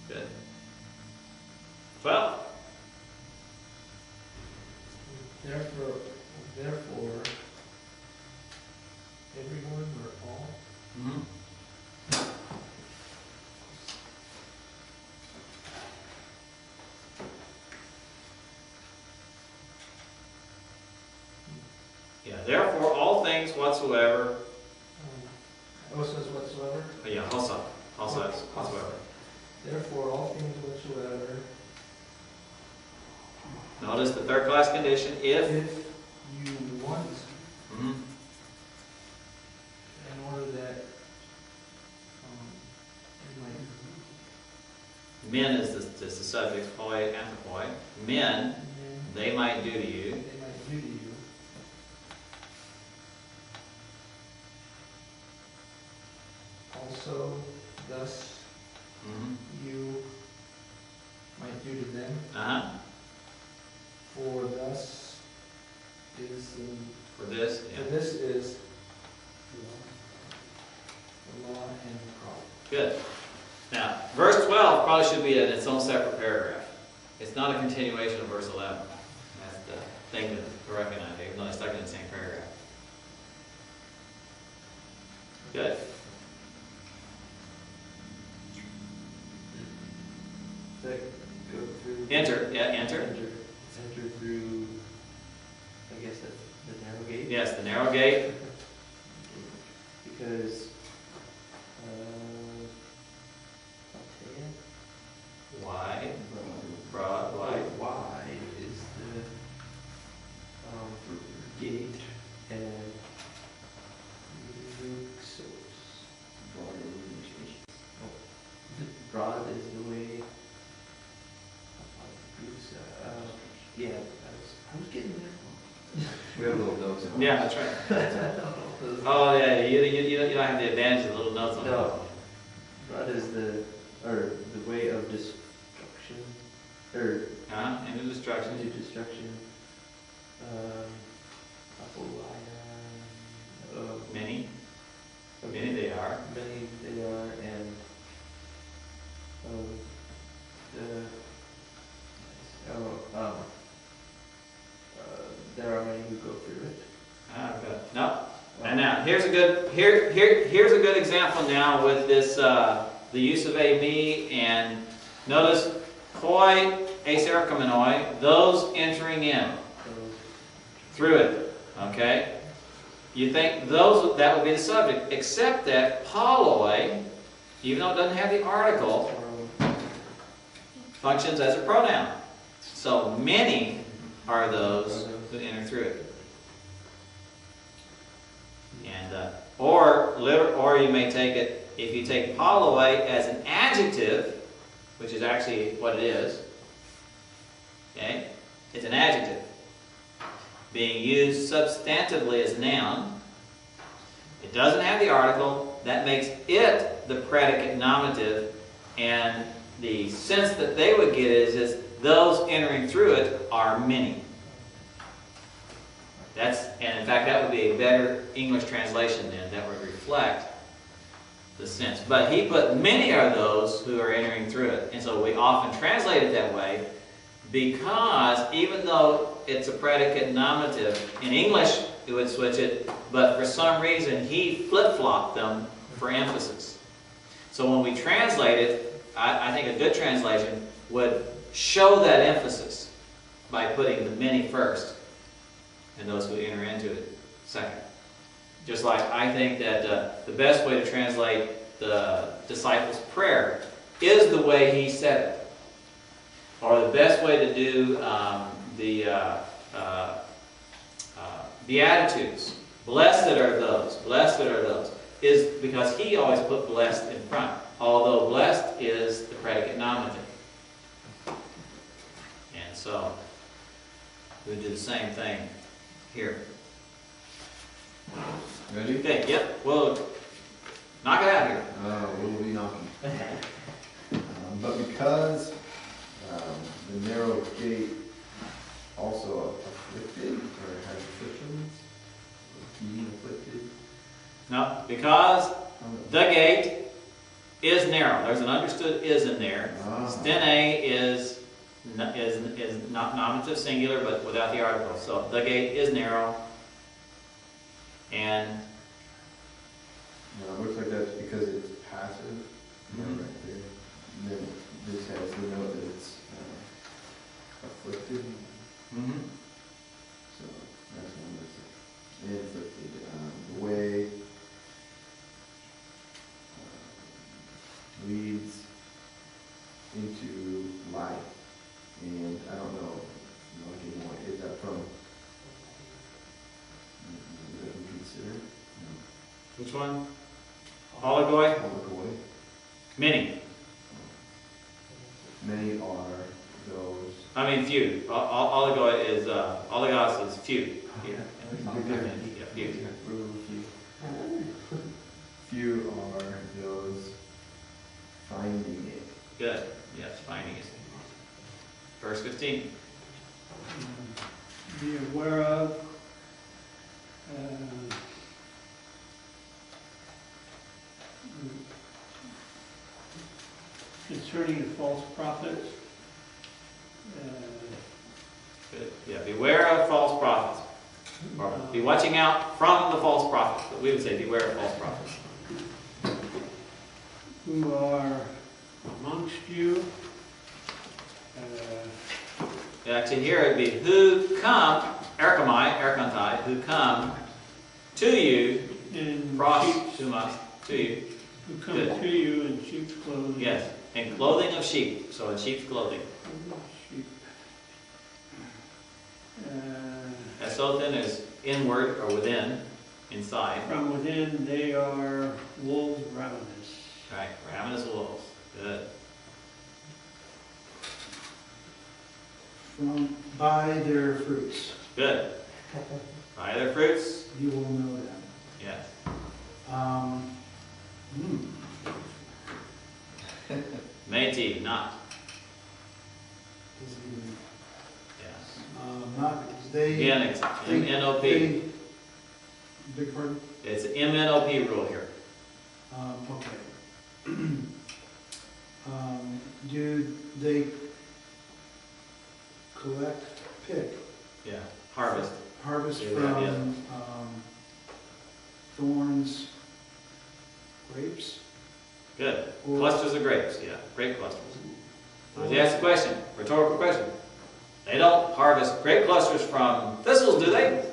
Good. 12. Therefore, everyone or all, Mm-hmm. Yeah, therefore, all things whatsoever. also says whatsoever. Yeah, also whatsoever. Therefore, all things whatsoever, Notice the third class condition, if. if you want, Mhm. in order that you Men is the subject, hoi, anthropoi. Men, might, they might do to you. they might do to you. Also, thus Mhm. you might do to them, Uh-huh. for thus is For this, for yeah. this is the law and the prophet. Good. Now, verse 12 probably should be in its own separate paragraph. It's not a continuation of verse 11. That's the thing to recognize, even though it's stuck in the same paragraph. Good. Does that go through? Enter. Yeah, enter. Enter through, I guess that's the narrow gate? Yes, the narrow gate. Because, I'll tell you. Wide. Broad, wide. Wide is the gate and so broad is the way. Yeah, I was getting there. We have little notes. in Yeah, that's right. Oh, yeah, you don't have the advantage of the little notes on it. No, broad is the way of destruction, or Into destruction. into destruction. Many. Many they are. Many they are, and there are many who go through it. Good. No. And now here's a good example now with this the use of a me, and notice hoi aserkomenoi, those entering in through it. Okay? You think that would be the subject, except that polloi, even though it doesn't have the article, functions as a pronoun. So many are those who enter through it. And or you may take it, if you take polloi as an adjective, which is actually what it is. Okay? It's an adjective being used substantively as noun. It doesn't have the article. That makes it the predicate nominative, and the sense that they would get is those entering through it are many. And in fact, that would be a better English translation then, that would reflect the sense. But he put many are those who are entering through it. And so we often translate it that way because even though it's a predicate nominative, in English it would switch it, but for some reason he flip-flopped them for emphasis. So when we translate it, I think a good translation would show that emphasis by putting the many first and those who enter into it second. Just like I think that the best way to translate the disciples' prayer is the way he said it. or the best way to do the Beatitudes. Blessed are those, is because he always put blessed in front, although blessed is the predicate nominative. And so, we do the same thing here. Ready? Okay, yep, well, knock it out here. We'll be knocking. But because the narrow gate also afflicted, or has afflictions, being afflicted. No, because the gate is narrow. There's an understood is in there. Stene is not nominative singular, but without the article. So the gate is narrow. And It looks like that's because it's passive, right there. And then this has the note that it's afflicted. So that's one that's inflicted. The way leads into life, and I don't know anymore. Is that from? Is that we consider? No. which one? Oligoi? Oligoi. Many. Many are those. I mean few. Oligoi is oligos is few. Yeah. Yeah, few. Few are those finding it. Good. Yes, finding it. Verse 15. Be aware of, concerning the false prophets. Good. Yeah, beware of false prophets. Or be watching out from the false prophets. But we would say beware of false prophets. Who are amongst you. Actually, here it'd be who come, erkamai, who come to you, In pros, sheep's, tumas, to you. who come Good. to you in sheep's clothing. Yes, and clothing of sheep. So in sheep's clothing. Sheep. Esoten is inward or within, inside. From within they are wolves ravenous. Right, ravenous wolves. Good. By their fruits, Good. By their fruits. you will know them. Yes. Métis, not. Doesn't even- Yes. Not because they. Again, it's MNOP. they- Big pardon? It's an MNOP rule here. Okay. Do they collect, pick, Yeah. Harvest. harvest Yeah, from yeah. thorns, grapes? Good. Or- Clusters of grapes. Yeah. Grape clusters. So you ask the question, rhetorical question. They don't harvest grape clusters from thistles, do they?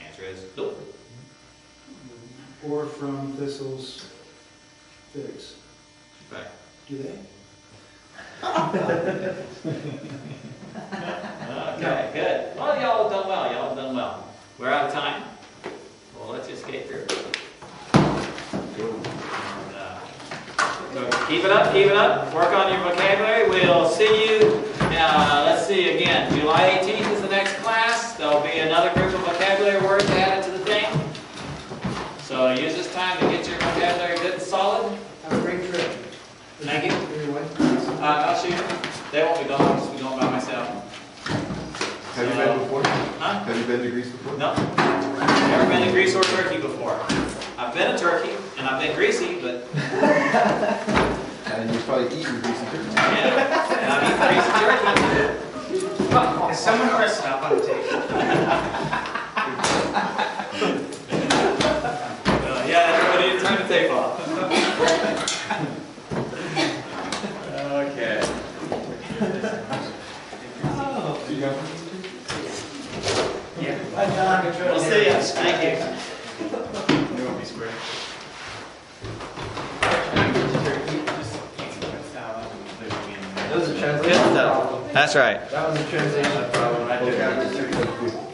Answer is nope. Or from thistles, figs? Right. Do they? Okay, good. Well, y'all have done well. Y'all have done well. We're out of time. Well, let's just get through. So keep it up, keep it up. Work on your vocabulary. We'll see you, let's see again. July 18th is the next class. There'll be another group of vocabulary words added to the thing. So use this time to get your vocabulary good and solid. Have a great trip. Thank you. Everyone. I'll shoot. They won't be going. I'll just be going by myself. Have you been before? Huh? Have you been to Greece before? No. Never been to Greece or Turkey before. I've been to Turkey, and I've been greasy, but And you've probably eaten greasy turkey. yeah, and I've eaten greasy turkey. Is someone pressing up on the table? Yeah, everybody need to turn the tape off. Okay. We'll see you. Thank you. You won't be square. Those are translated. That's right. That was a translation problem, I took out the